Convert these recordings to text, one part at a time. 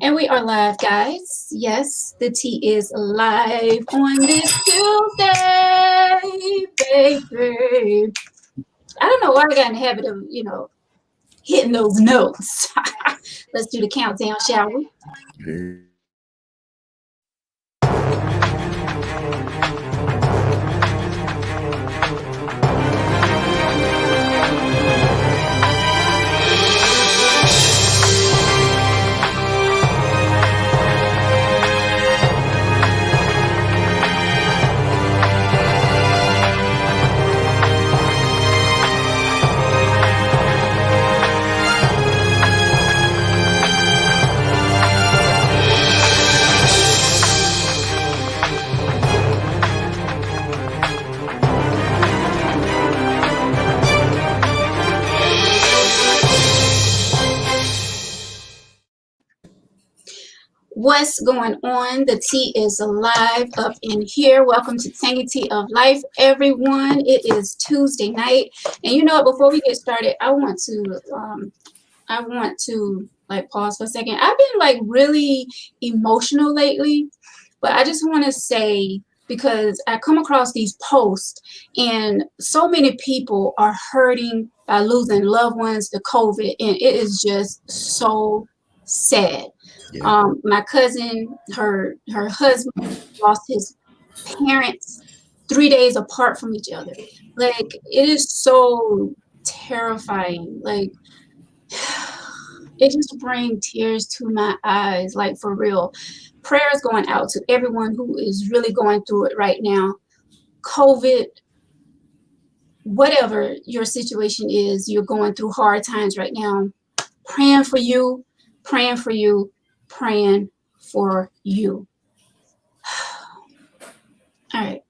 And we are live, guys. Yes, the tea is live on this Tuesday, baby. I don't know why I got in the habit of, hitting those notes. Let's do the countdown, shall we? What's going on? The tea is alive up in here. Welcome to Tangy Tea of Life, everyone. It is Tuesday night, and you know what? Before we get started, I want to like pause for a second. I've been like really emotional lately, but I just want to say because I come across these posts, and so many people are hurting by losing loved ones to COVID, and it is just so sad. My cousin, her husband lost his parents 3 days apart from each other. Like it is so terrifying. Like it just brings tears to my eyes. Like for real. Prayers going out to everyone who is really going through it right now. COVID, whatever your situation is, you're going through hard times right now. Praying for you, praying for you, praying for you. All right.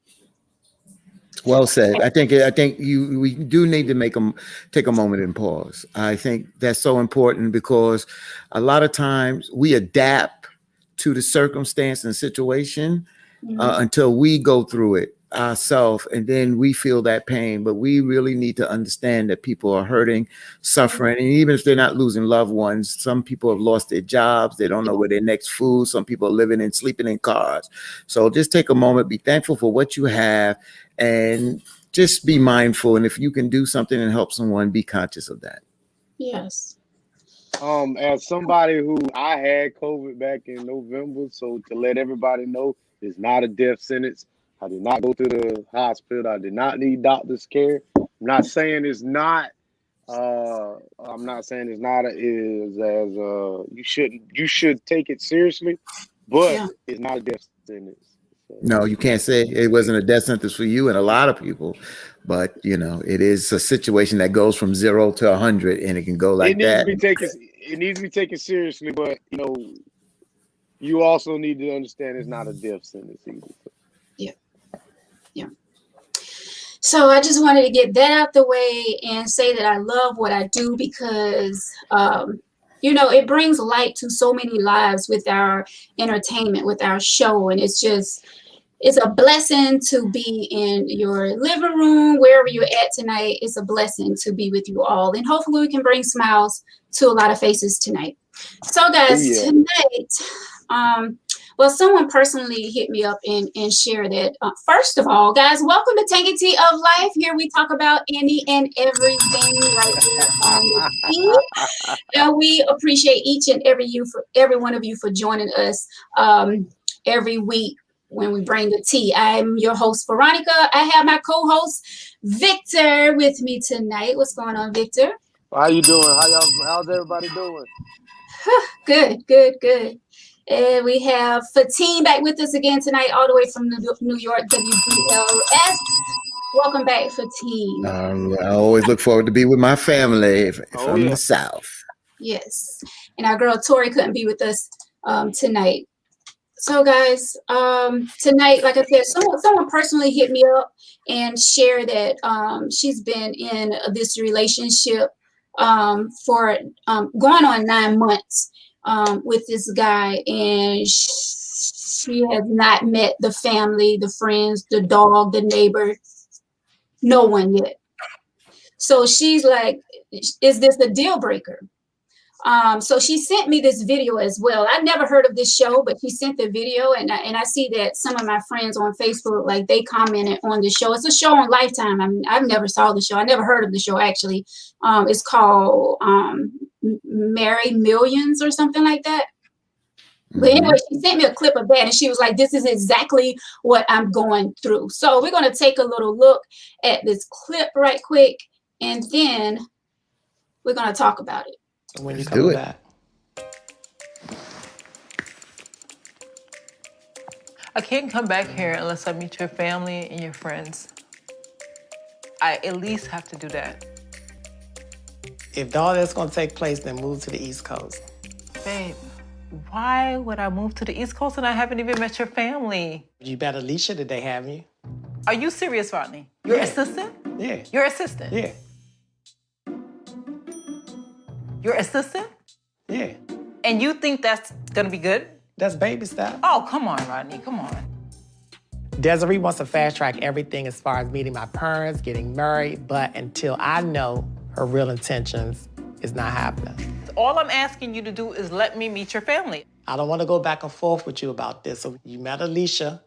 Well said. I think we do need to take a moment and pause. I think that's so important because a lot of times we adapt to the circumstance and situation until we go through it ourselves, and then we feel that pain. But we really need to understand that people are hurting, suffering, and even if they're not losing loved ones, some people have lost their jobs. They don't know where their next food. Some people are living and sleeping in cars. So just take a moment, be thankful for what you have, and just be mindful. And if you can do something and help someone, be conscious of that. Yes. As somebody who I had COVID back in November, so to let everybody know, it's not a death sentence. I did not go to the hospital. I did not need doctor's care. I'm not saying it's not. I'm not saying it's not you should take it seriously, but it's not a death sentence. So, No, you can't say it wasn't a death sentence for you and a lot of people, but it is a situation that goes from 0 to 100, and it can go like that. It needs to be taken seriously, but you also need to understand it's not a death sentence either. Yeah. Yeah. So I just wanted to get that out the way and say that I love what I do because, it brings light to so many lives with our entertainment, with our show. And it's a blessing to be in your living room, wherever you're at tonight. It's a blessing to be with you all. And hopefully we can bring smiles to a lot of faces tonight. So guys, tonight, someone personally hit me up and shared it. First of all, guys, welcome to Tangy Tea of Life. Here we talk about any and everything right here on the tea. And we appreciate each and every one of you for joining us every week when we bring the tea. I'm your host, Veronica. I have my co-host, Victor, with me tonight. What's going on, Victor? How you doing? How's everybody doing? Good. And we have Fatine back with us again tonight, all the way from New York, WBLS. Welcome back, Fatine. I always look forward to be with my family from the South. Yes. And our girl Tori couldn't be with us tonight. So guys, tonight, like I said, someone personally hit me up and shared that she's been in this relationship for going on 9 months with this guy, and she has not met the family, the friends, the dog, the neighbor, no one yet. So she's like, is this a deal breaker? So she sent me this video as well. I never heard of this show, but she sent the video, and I see that some of my friends on Facebook, like, they commented on the show. It's a show on Lifetime. I mean, I've never saw the show. I never heard of the show, actually. It's called Marry Millions or something like that. But anyway, she sent me a clip of that, and she was like, this is exactly what I'm going through. So we're going to take a little look at this clip right quick, and then we're going to talk about it. When you come back. I can't come back here unless I meet your family and your friends. I at least have to do that. If all that's gonna take place, then move to the East Coast. Babe, why would I move to the East Coast and I haven't even met your family? You met Alicia today, haven't you? Are you serious, Rodney? Your assistant? Yeah. Your assistant? Yeah. Your assistant? Yeah. And you think that's gonna be good? That's baby stuff. Oh, come on, Rodney, come on. Desiree wants to fast track everything as far as meeting my parents, getting married, but until I know her real intentions, it's not happening. All I'm asking you to do is let me meet your family. I don't want to go back and forth with you about this. So you met Alicia.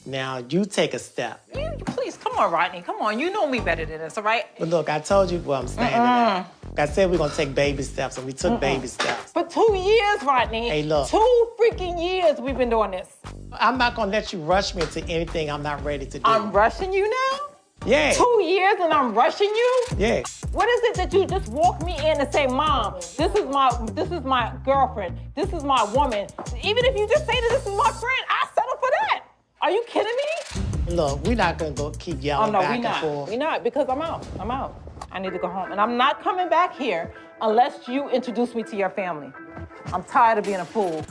Now you take a step. Please, come on, Rodney, come on. You know me better than this, all right? But look, I told you where I'm standing at. Like I said, we're gonna take baby steps, and we took baby steps. For 2 years, Rodney. Hey, look. 2 freaking years we've been doing this. I'm not gonna let you rush me into anything I'm not ready to do. I'm rushing you now? Yeah. 2 years and I'm rushing you? Yeah. What is it that you just walk me in and say, Mom, this is my girlfriend, this is my woman. Even if you just say that this is my friend, I settle for that. Are you kidding me? Look, we're not gonna go keep yelling back and forth. We're not, because I'm out. I need to go home. And I'm not coming back here unless you introduce me to your family. I'm tired of being a fool.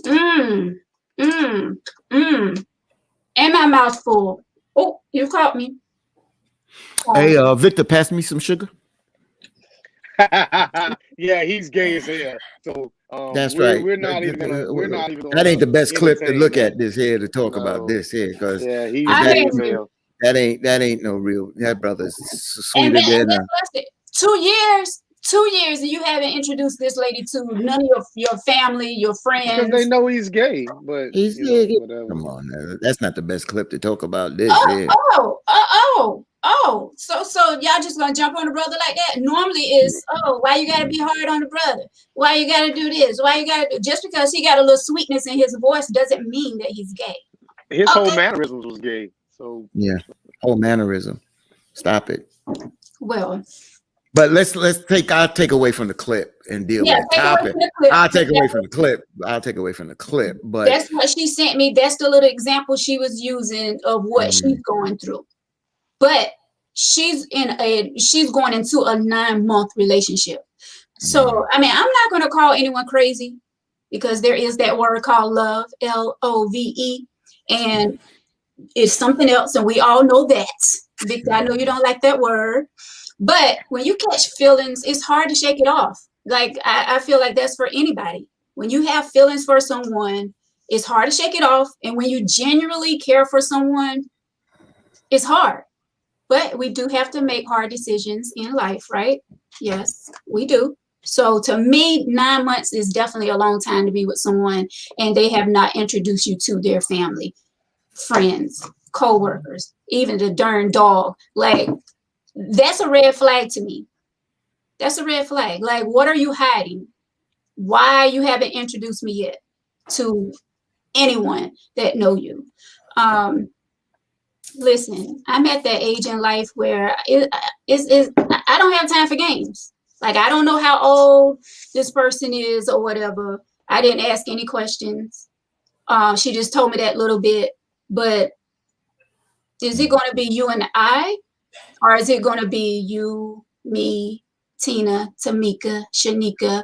And my mouth full. Oh, you caught me. Hey, Victor, pass me some sugar. Yeah, he's gay as hell. So That's right. We're not even gonna. That ain't the best clip to entertain look that. at this here to talk about this here, because Yeah, he's I gay mean- as hell. that ain't no real. That brother's And sweeter than that's it. 2 years. 2 years, and you haven't introduced this lady to none of your family, your friends. Because they know he's gay, but he's you know, yeah. whatever. Come on, now. That's not the best clip to talk about this. here. So y'all just gonna jump on the brother like that? Normally is, why you gotta be hard on the brother? Why you gotta do this? Why you gotta do, just because he got a little sweetness in his voice doesn't mean that he's gay. His whole mannerisms was gay. So Yeah, whole mannerism. Stop it. Well, But I'll take away from the clip and deal yeah, with the take away topic. from the clip. I'll take away from the clip. I'll take away from the clip. But That's what she sent me. That's the little example she was using of what she's going through. But she's going into a 9-month relationship. So, I mean, I'm not going to call anyone crazy, because there is that word called love, Love, and it's something else. And we all know that. Victor, I know you don't like that word, but when you catch feelings, it's hard to shake it off. Like, I feel like that's for anybody. When you have feelings for someone, it's hard to shake it off. And when you genuinely care for someone, it's hard. But we do have to make hard decisions in life, right? Yes, we do. So to me, 9 months is definitely a long time to be with someone and they have not introduced you to their family, friends, co-workers, even the darn dog. Like, that's a red flag to me. That's a red flag. Like, what are you hiding? Why you haven't introduced me yet to anyone that know you? Listen, I'm at that age in life where I don't have time for games. Like, I don't know how old this person is or whatever. I didn't ask any questions. She just told me that little bit. But is it going to be you and I? Or is it going to be you, me, Tina, Tamika, Shanika,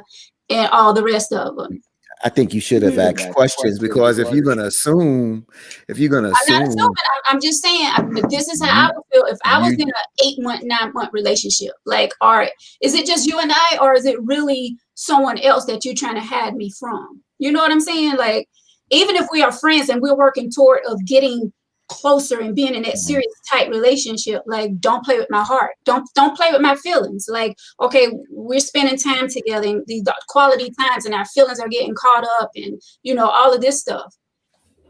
and all the rest of them? I think you should have asked questions, because if you're gonna assume, I'm not assuming. I'm just saying. This is how I would feel if I was in an 8-month, 9-month relationship. Like, all right, is it just you and I, or is it really someone else that you're trying to hide me from? You know what I'm saying? Like, even if we are friends and we're working toward of getting closer and being in that serious tight relationship. Like, don't play with my heart. Don't play with my feelings. Like, okay, we're spending time together and the quality times and our feelings are getting caught up and, you know, all of this stuff.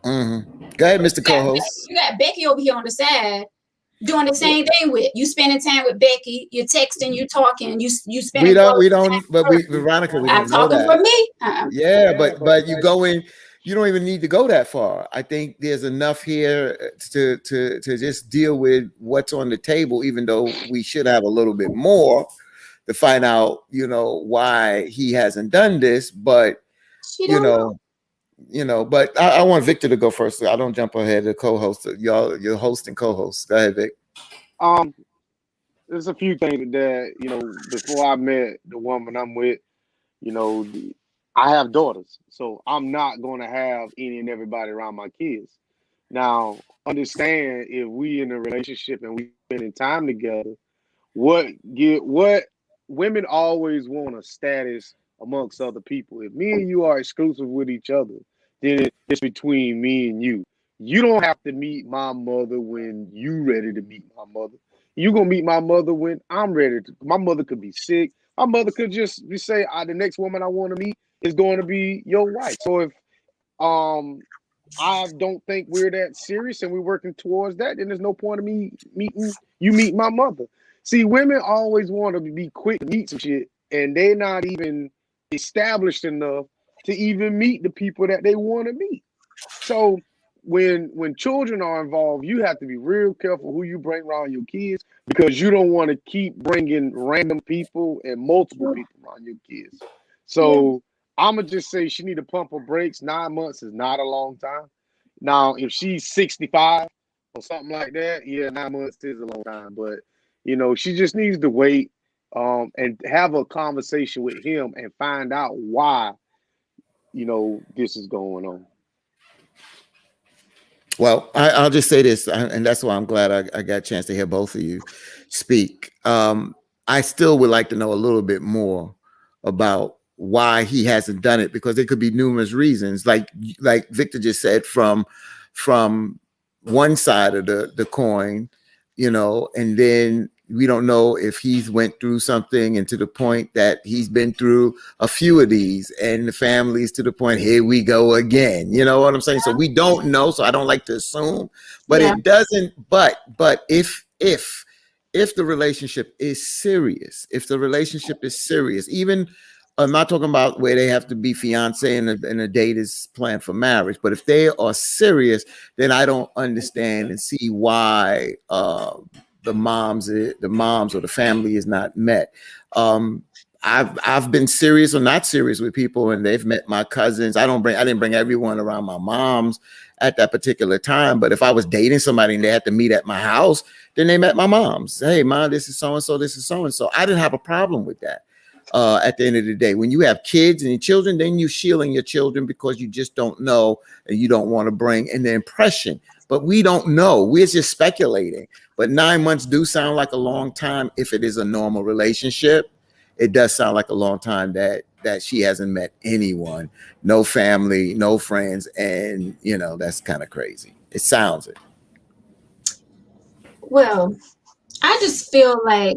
Mm-hmm. Go ahead, Mr. Co-host. You got Becky over here on the side doing the same thing with you, spending time with Becky, you're texting, you're talking, you spending. Veronica, we I'm don't know talking that. for me. Yeah, but you go in, you don't even need to go that far. I think there's enough here to just deal with what's on the table, even though we should have a little bit more to find out, you know, why he hasn't done this. But but I want Victor to go first. So I don't jump ahead of the co-host. Y'all, your host and co-host. Go ahead, Vic. There's a few things that, you know, before I met the woman I'm with, you know, I have daughters, so I'm not going to have any and everybody around my kids. Now, understand, if we in a relationship and we spending time together, what women always want a status amongst other people. If me and you are exclusive with each other, then it's between me and you. You don't have to meet my mother when you ready to meet my mother. You're gonna meet my mother when I'm ready to. My mother could be sick. My mother could just say, the next woman I want to meet is going to be your wife. So if I don't think we're that serious and we're working towards that, then there's no point of me meet my mother. See, women always want to be quick to meet some shit, and they're not even established enough to even meet the people that they want to meet. So when children are involved, you have to be real careful who you bring around your kids, because you don't want to keep bringing random people and multiple people around your kids. So I'm going to just say she need to pump her brakes. 9 months is not a long time. Now, if she's 65 or something like that, 9 months is a long time. But, you know, she just needs to wait and have a conversation with him and find out why, you know, this is going on. Well, I'll just say this, and that's why I'm glad I got a chance to hear both of you speak. I still would like to know a little bit more about why he hasn't done it, because there could be numerous reasons. Like Victor just said, from one side of the coin, you know, and then we don't know if he's went through something, and to the point that he's been through a few of these, and the family's to the point, here we go again. You know what I'm saying? So we don't know. So I don't like to assume, but it doesn't. But if the relationship is serious, even I'm not talking about where they have to be fiance and a date is planned for marriage, but if they are serious, then I don't understand and see why the moms or the family is not met. I've been serious or not serious with people, and they've met my cousins. I didn't bring everyone around my mom's at that particular time. But if I was dating somebody and they had to meet at my house, then they met my mom's. Hey, mom, this is so and so. This is so and so. I didn't have a problem with that. At the end of the day, when you have kids and your children, then you're shielding your children because you just don't know, and you don't want to bring in the impression. But we don't know. We're just speculating. But 9 months do sound like a long time if it is a normal relationship. It does sound like a long time that she hasn't met anyone, no family, no friends, and you know, that's kind of crazy. It sounds it. Well, I just feel like,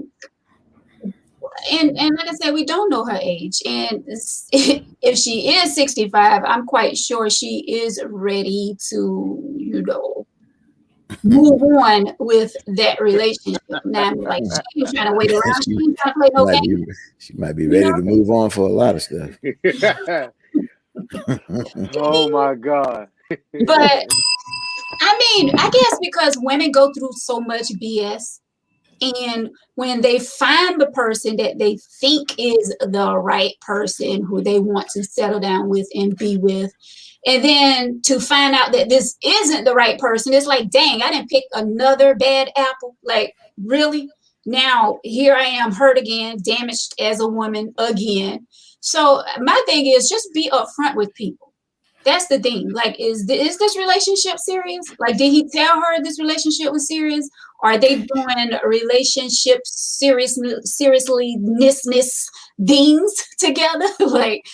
and like I said, we don't know her age, and if she is 65, I'm quite sure she is ready to, you know, move on with that relationship. Now, like, she ain't trying to wait around. She ain't trying to play no game. She might be ready to move on for a lot of stuff. Oh my God. But I mean, I guess because women go through so much BS, and when they find the person that they think is the right person who they want to settle down with and be with, and then to find out that this isn't the right person, it's like, dang, I didn't pick another bad apple. Like, really? Now here I am, hurt again, damaged as a woman again. So my thing is, just be upfront with people. That's the thing. Like, is this relationship serious? Like, did he tell her this relationship was serious? Are they doing relationship seriousness things together? Like,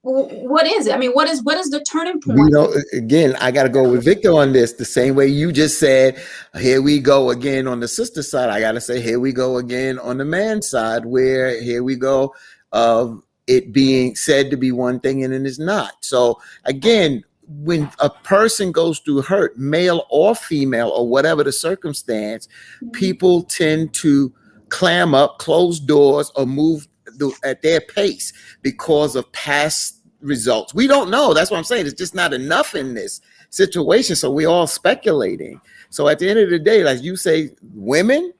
what is it? I mean, what is the turning We point? don't, again, I got to go with Victor on this. The same way you just said, here we go again on the sister side. I got to say, here we go again on the man side, where here we go of it being said to be one thing and it is not. So again, when a person goes through hurt, male or female or whatever the circumstance, people tend to clam up, close doors, or move at their pace because of past results. We don't know. That's what I'm saying. It's just not enough in this situation. So we're all speculating. So at the end of the day, like you say, women,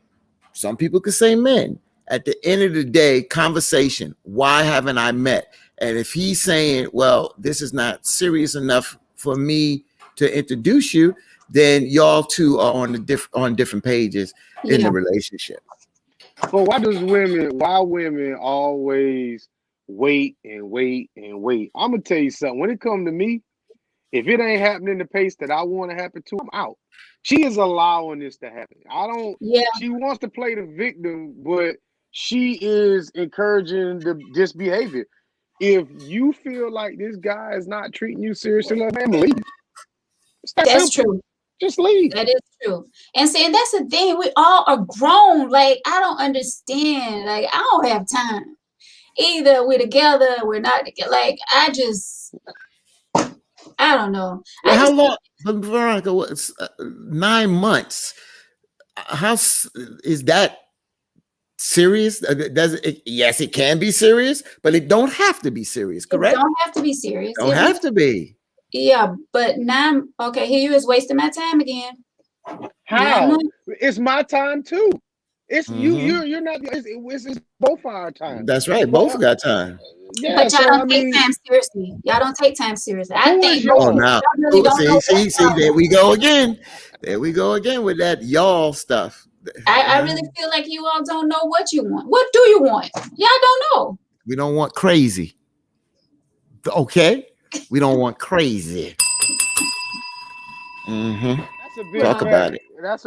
some people could say men. At the end of the day, conversation. Why haven't I met? And if he's saying, well, this is not serious enough for me to introduce you, then y'all two are on different pages in Yeah. the relationship. But why women always wait and wait and wait? I'm gonna tell you something. When it comes to me, if it ain't happening the pace that I want to happen to, I'm out. She is allowing this to happen. Yeah. She wants to play the victim, but she is encouraging this behavior. If you feel like this guy is not treating you seriously, man, leave. It's that That's simple. true. Just leave. That is true. And saying that's the thing, we all are grown. Like, I don't understand. Like, I don't have time. Either we're together, we're not together. Like, I don't know. Well, how long, Veronica? 9 months. Is that serious? Yes, it can be serious, but it don't have to be serious. Correct? It don't have to be serious. Don't have to be. Yeah, but okay, here you is wasting my time again. How? It's my time too. It's Mhm. you're not. It's both our time. That's right. Both got time. Yeah, But y'all so, don't take time seriously. Y'all don't take time seriously. I Who think is y'all? Oh, now y'all really don't know see, what's there we go again. There we go again with that y'all stuff. I really feel like you all don't know what you want. What do you want? Y'all don't know. We don't want crazy. Okay, we don't want crazy. Mm-hmm. That's a big Talk fact. about it. That's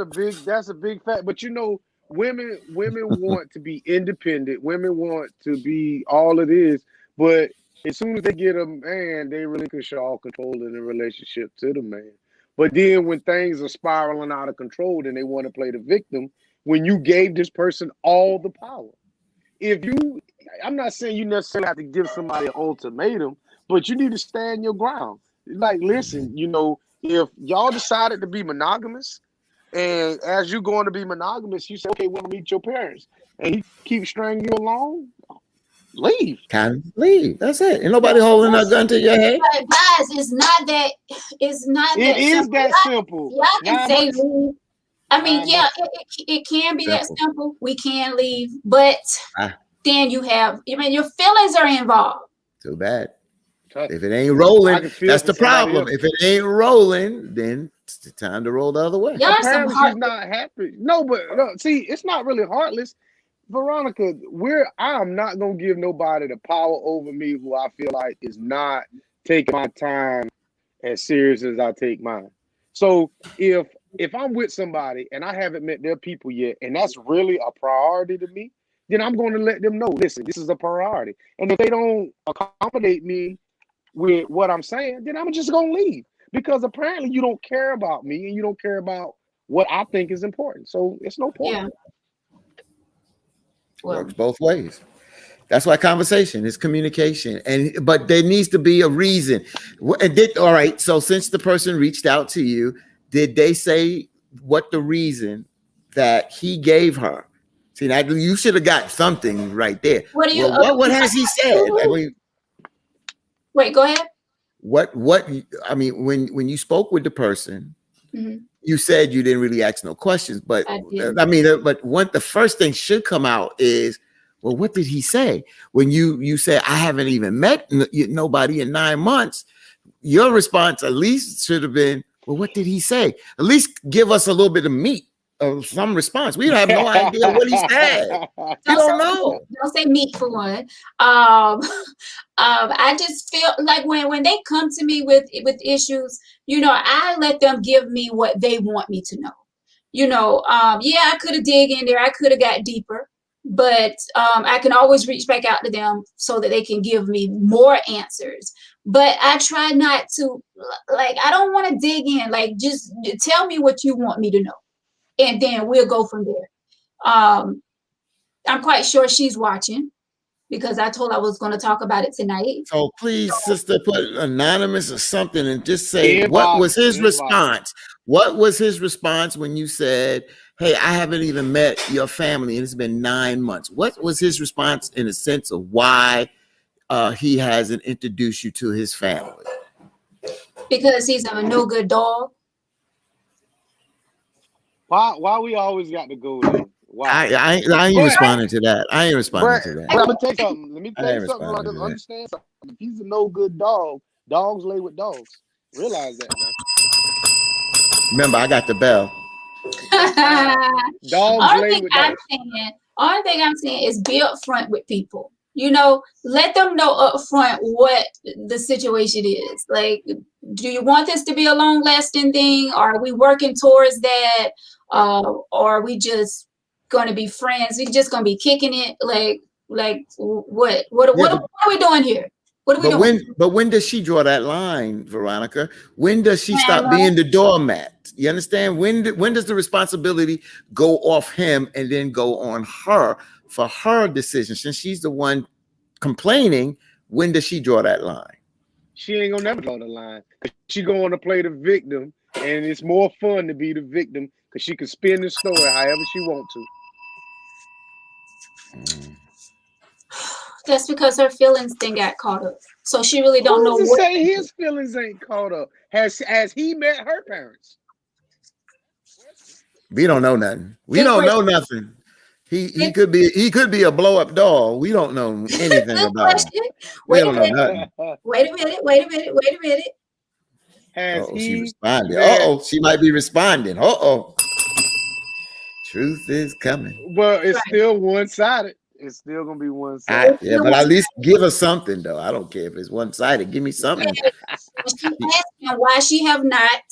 a big fact. But you know, women want to be independent. Women want to be all it is. But as soon as they get a man, they relinquish all control in the relationship to the man. But then when things are spiraling out of control, then they want to play the victim when you gave this person all the power. I'm not saying you necessarily have to give somebody an ultimatum, but you need to stand your ground. Like, listen, you know, if y'all decided to be monogamous, and as you're going to be monogamous, you say, okay, we'll meet your parents, and he keeps stringing you along, leave. Kind of leave. That's it. Ain't nobody holding a gun to your head. But guys, it's not that. It's not It that is simple. that simple. Y'all can 9 say months. leave. I mean, 9 yeah, months. it can be that Simple. simple. We can leave, but then you have. I mean, your feelings are involved. Too bad. Trust If it ain't I rolling, can feel that's for the somebody problem. else. If it ain't rolling, then it's the time to roll the other way. Y'all are some Apparently, heart. she's not happy. No, but see, it's not really heartless. Veronica, I'm not gonna give nobody the power over me who I feel like is not taking my time as serious as I take mine. So if I'm with somebody and I haven't met their people yet, and that's really a priority to me, then I'm going to let them know, listen, this is a priority. And if they don't accommodate me with what I'm saying, then I'm just gonna leave. Because apparently you don't care about me and you don't care about what I think is important. So it's no point. Yeah. Well, Works both ways. That's why conversation is communication, but there needs to be a reason. All right. So since the person reached out to you, did they say what the reason that he gave her? See, now you should have got something right there. what do you? What has he said? I mean, Wait, go ahead. what? I mean, when you spoke with the person, Mhm. you said you didn't really ask no questions, but I didn't. I mean, the first thing should come out is, well, what did he say? When you say, I haven't even met nobody in 9 months, your response at least should have been, well, what did he say? At least give us a little bit of meat of some response. We have no idea what he said. We don't know. Don't say meat for one. I just feel like when they come to me with issues, you know, I let them give me what they want me to know. You know, yeah, I could have dig in there. I could have got deeper, but I can always reach back out to them so that they can give me more answers. But I try not to, like, I don't want to dig in. Like, just tell me what you want me to know, and then we'll go from there. I'm quite sure she's watching because I told her I was going to talk about it tonight. So please, sister, put anonymous or something and just say Inbox, what was his inbox. response? What was his response when you said, "Hey, I haven't even met your family and it's been 9 months"? What was his response in a sense of why he hasn't introduced you to his family? Because he's a no good dog. Why we always got to go there? Why? I ain't responding to that. I ain't responding to that. But I'm gonna tell you something. Let me I tell ain't you something. responding Like, to that. understand something. If he's a no good dog, dogs lay with dogs. Realize that now. Remember, I got the bell. Dogs lay with dogs. Only thing I'm saying is be upfront with people. You know, let them know upfront what the situation is. Like, do you want this to be a long-lasting thing? Or are we working towards that? Or are we just going to be friends? We just going to be kicking it? Like what are we doing here? What are we doing? But when does she draw that line, Veronica? When does she stop being the doormat? You understand? When does the responsibility go off him and then go on her for her decision? Since she's the one complaining, when does she draw that line? She ain't gonna never draw the line. She going to play the victim, and it's more fun to be the victim because she can spin the story however she want to. That's because her feelings then got caught up. So she really don't know Who's to what say his feelings ain't caught up. Has he met her parents? We don't know nothing. We don't know nothing. He could be a blow up doll. We don't know anything about him. We don't know nothing. Wait a minute. Has Oh, he she responded. met- Oh, she might be responding. Oh, truth is coming. Well, it's still one-sided. It's still gonna be one-sided. Yeah, but at least give us something, though. I don't care if it's one sided. Give me something. She asked him why she have not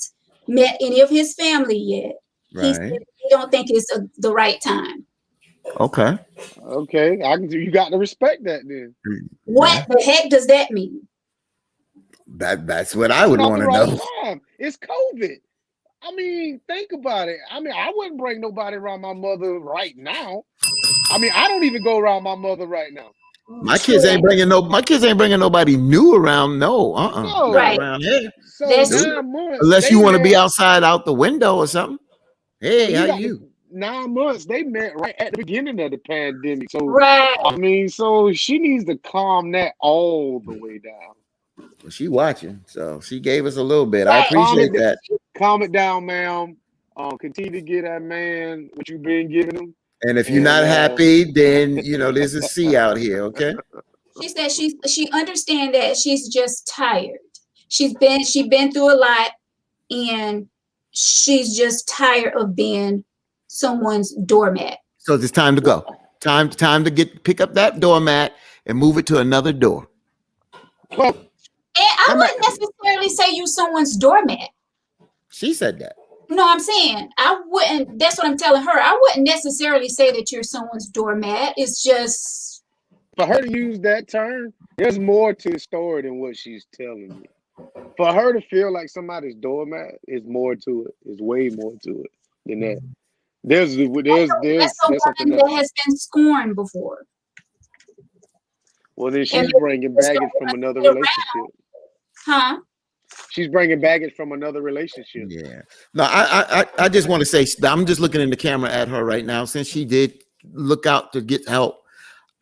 met any of his family yet. He said he don't think it's the right time. Okay. Okay, you got to respect that then. What the heck does that mean? That's what I would Not want the to right know. time. It's COVID. I mean, think about it. I mean, I wouldn't bring nobody around my mother right now. I mean, I don't even go around my mother right now. My kids ain't bringing nobody new around. No, No. Right. around here. So That's 9 months. Unless you they want to be met- outside out the window or something. Hey, you how got you? 9 months. They met right at the beginning of the pandemic. So Right. I mean, so she needs to calm that all the way down. Well, she watching, so she gave us a little bit. I appreciate that. Calm it down, ma'am. Continue to get that man what you've been giving him. And if you're not happy, then there's a C out here. Okay. She said she understand that she's just tired. She's been through a lot, and she's just tired of being someone's doormat. So it's time to go. Time to pick up that doormat and move it to another door. Well, And I wouldn't necessarily say you someone's doormat. She said that. No, I'm saying I wouldn't. That's what I'm telling her. I wouldn't necessarily say that you're someone's doormat. It's just for her to use that term, there's more to the story than what she's telling you. For her to feel like somebody's doormat is more to it. Is way more to it than that. There's something that has been scorned before. Well, then she's bringing baggage from another relationship. Huh? She's bringing baggage from another relationship. Yeah. No, I just want to say, I'm just looking in the camera at her right now. Since she did look out to get help,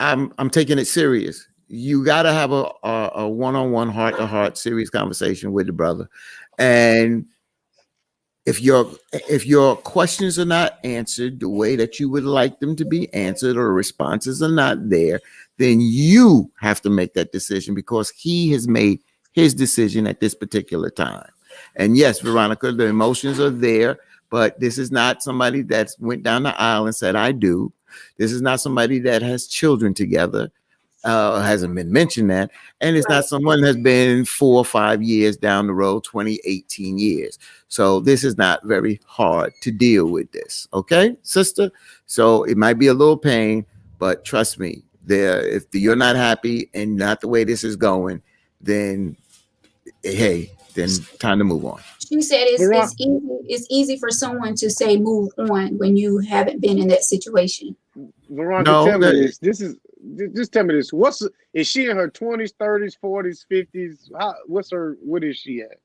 I'm taking it serious. You got to have a one-on-one, heart-to-heart, serious conversation with the brother. And if your questions are not answered the way that you would like them to be answered, or responses are not there, then you have to make that decision, because he has made his decision at this particular time. And yes, Veronica, the emotions are there, but this is not somebody that's went down the aisle and said, I do. This is not somebody that has children together. Hasn't been mentioned that. And it's not someone that's been 4 or 5 years down the road, 20, 18 years. So this is not very hard to deal with this. Okay, sister? So it might be a little pain, But trust me, if you're not happy and not the way this is going, then hey, then time to move on. She said it's easy for someone to say move on when you haven't been in that situation. Veronica, No, tell me this. Just tell me this. Is she in her 20s, 30s, 40s, 50s? What is she at?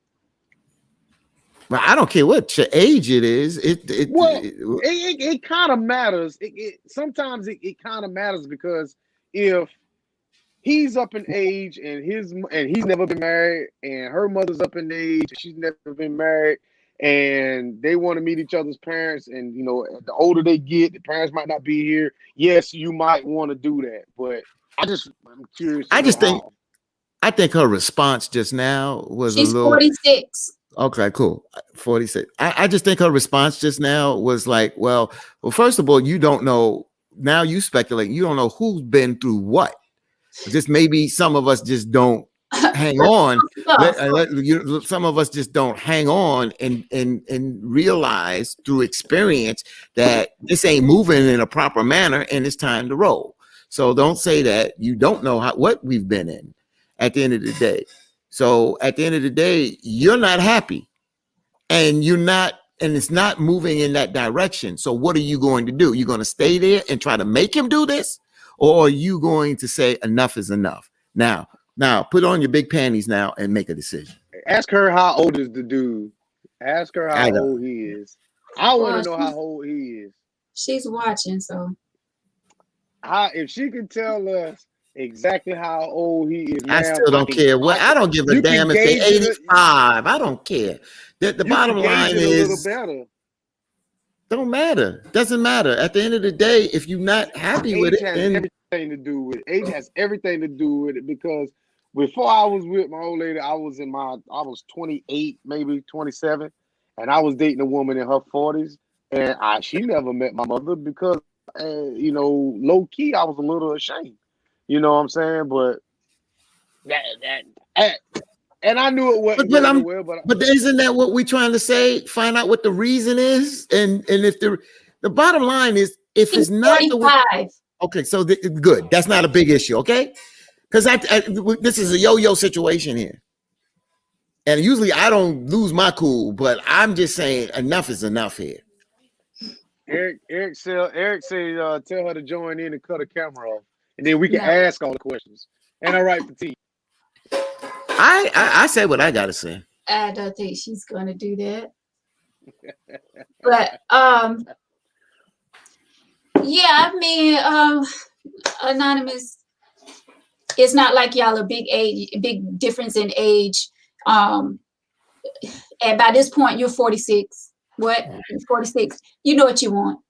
Well, I don't care what your age it is. It kind of matters. Sometimes it kind of matters, because if he's up in age and he's never been married, and her mother's up in age and she's never been married, and they want to meet each other's parents, and the older they get, the parents might not be here. Yes, you might want to do that, but I'm curious. I think her response just now was She's a little 46. Okay, cool. 46. I just think her response just now was like, well, first of all, you don't know. Now you speculate. You don't know who's been through what. Just maybe some of us just don't hang on. Some of us just don't hang on and realize through experience that this ain't moving in a proper manner and it's time to roll. So don't say that you don't know what we've been in at the end of the day. So at the end of the day, you're not happy and it's not moving in that direction. So what are you going to do? You're going to stay there and try to make him do this? Or are you going to say enough is enough? Now put on your big panties now and make a decision. Ask her how old is the dude. Ask her how old he is. I want to know how old he is. She's watching, so. If she can tell us exactly how old he is. I still don't care. I don't give a damn if they're 85. I don't care. The bottom line is, don't matter. Doesn't matter. At the end of the day, if you're not happy with it, then everything to do with it. Age has everything to do with it, because before I was with my old lady, I was 28, maybe 27, and I was dating a woman in her 40s, and she never met my mother because, low key, I was a little ashamed. You know what I'm saying? But and I knew it wasn't well. But isn't that what we're trying to say? Find out what the reason is, and if the bottom line is, if it's not 45. Okay, so good. That's not a big issue, okay? Because this is a yo-yo situation here, and usually I don't lose my cool, but I'm just saying enough is enough here. Eric said, tell her to join in and cut her camera off. And then we can ask all the questions. And I write for T. I say what I gotta say. I don't think she's gonna do that. But yeah, I mean, Anonymous, it's not like y'all a big difference in age. And by this point, you're 46. What? You're 46. You know what you want.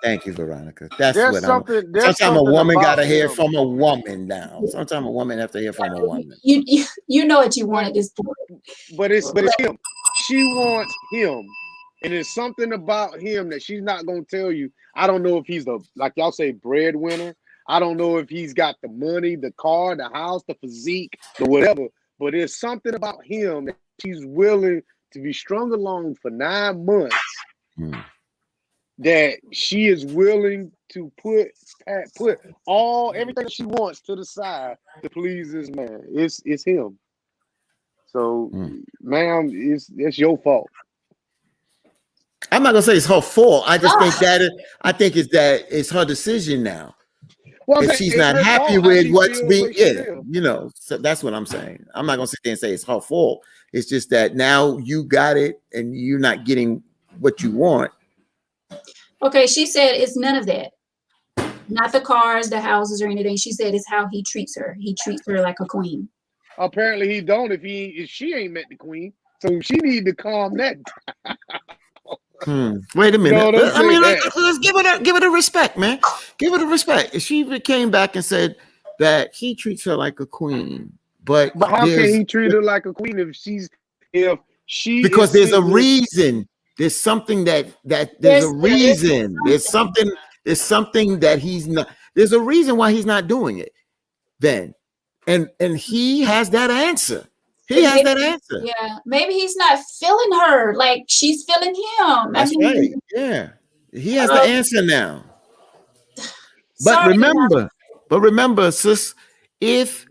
Thank you, Veronica. Sometimes a woman gotta hear from a woman now. Sometimes a woman have to hear from a woman. You know what you want at this point. But it's him. She wants him. And there's something about him that she's not gonna tell you. I don't know if he's like y'all say, breadwinner. I don't know if he's got the money, the car, the house, the physique, the whatever. But there's something about him that she's willing to be strung along for 9 months. That she is willing to put everything she wants to the side to please this man. It's him. So, ma'am, it's your fault. I'm not gonna say it's her fault. I just think it's her decision now. Well, if she's not happy with what's being, so that's what I'm saying. I'm not gonna sit there and say it's her fault. It's just that now you got it and you're not getting what you want. Okay, she said it's none of that. Not the cars, the houses, or anything. She said it's how he treats her. He treats her like a queen. Apparently he don't if she ain't met the queen. So she need to calm that down. Wait a minute. Let's give it a respect, man. Give it a respect. She came back and said that he treats her like a queen. But how can he treat her like a queen if she because there's a reason. There's something there's a reason. There's something that he's not. There's a reason why he's not doing it. Then, and he has that answer. Has that answer. Yeah, maybe he's not feeling her like she's feeling him. That's right. Yeah, he has the answer now. But Sorry, remember, sis, if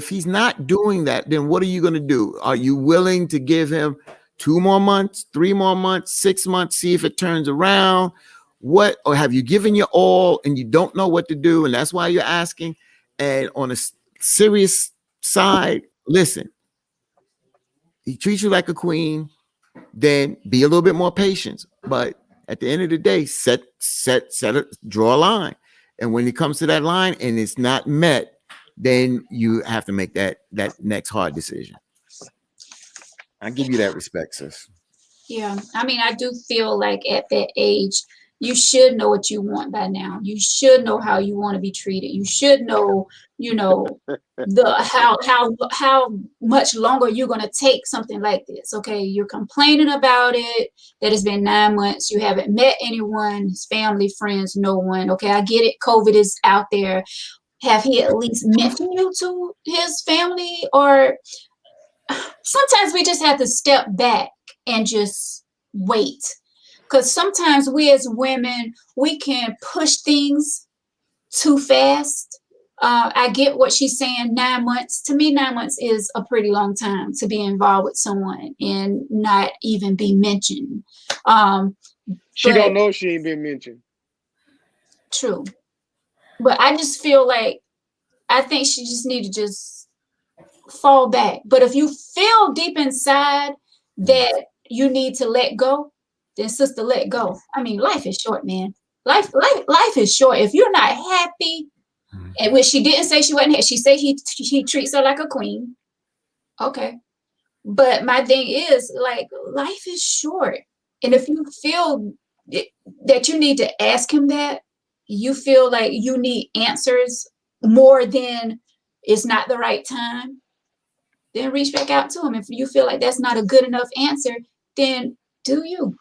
he's not doing that, then what are you going to do? Are you willing to give him 2 more months, 3 more months, 6 months, see if it turns around? What, or have you given your all and you don't know what to do, and that's why you're asking? And on a serious side, listen, he treats you like a queen, then be a little bit more patient. But at the end of the day, draw a line. And when it comes to that line and it's not met, then you have to make that next hard decision. I give you that respect, sis. Yeah, I mean, I do feel like at that age, you should know what you want by now. You should know how you want to be treated. You should know, how much longer you're going to take something like this. Okay, you're complaining about it, that it's been 9 months. You haven't met anyone, his family, friends, no one. Okay, I get it. COVID is out there. Have he at least mentioned you to his family? Or sometimes we just have to step back and just wait. Because sometimes we as women, we can push things too fast. I get what she's saying, 9 months. To me, 9 months is a pretty long time to be involved with someone and not even be mentioned. She don't know she ain't been mentioned. True. But I just feel like, I think she just need to just fall back. But if you feel deep inside that you need to let go, then sister, let go. I mean, life is short, man. Life is short. If you're not happy, and which she didn't say she wasn't happy, she said he treats her like a queen. Okay. But my thing is, like, life is short. And if you feel that you need to ask him that, you feel like you need answers more than it's not the right time, then reach back out to him. If you feel like that's not a good enough answer, then do you.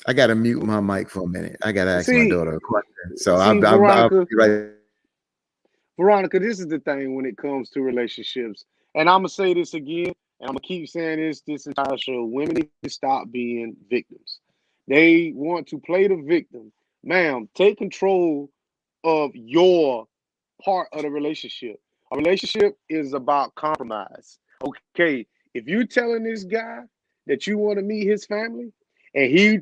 I got to mute my mic for a minute. I got to ask my daughter a question. So I'll be right. Veronica, this is the thing when it comes to relationships. And I'm going to say this again, and I'm going to keep saying this entire show. Women need to stop being victims. They want to play the victim. Ma'am, take control of your part of the relationship. A relationship is about compromise. Okay, if you're telling this guy that you want to meet his family, and he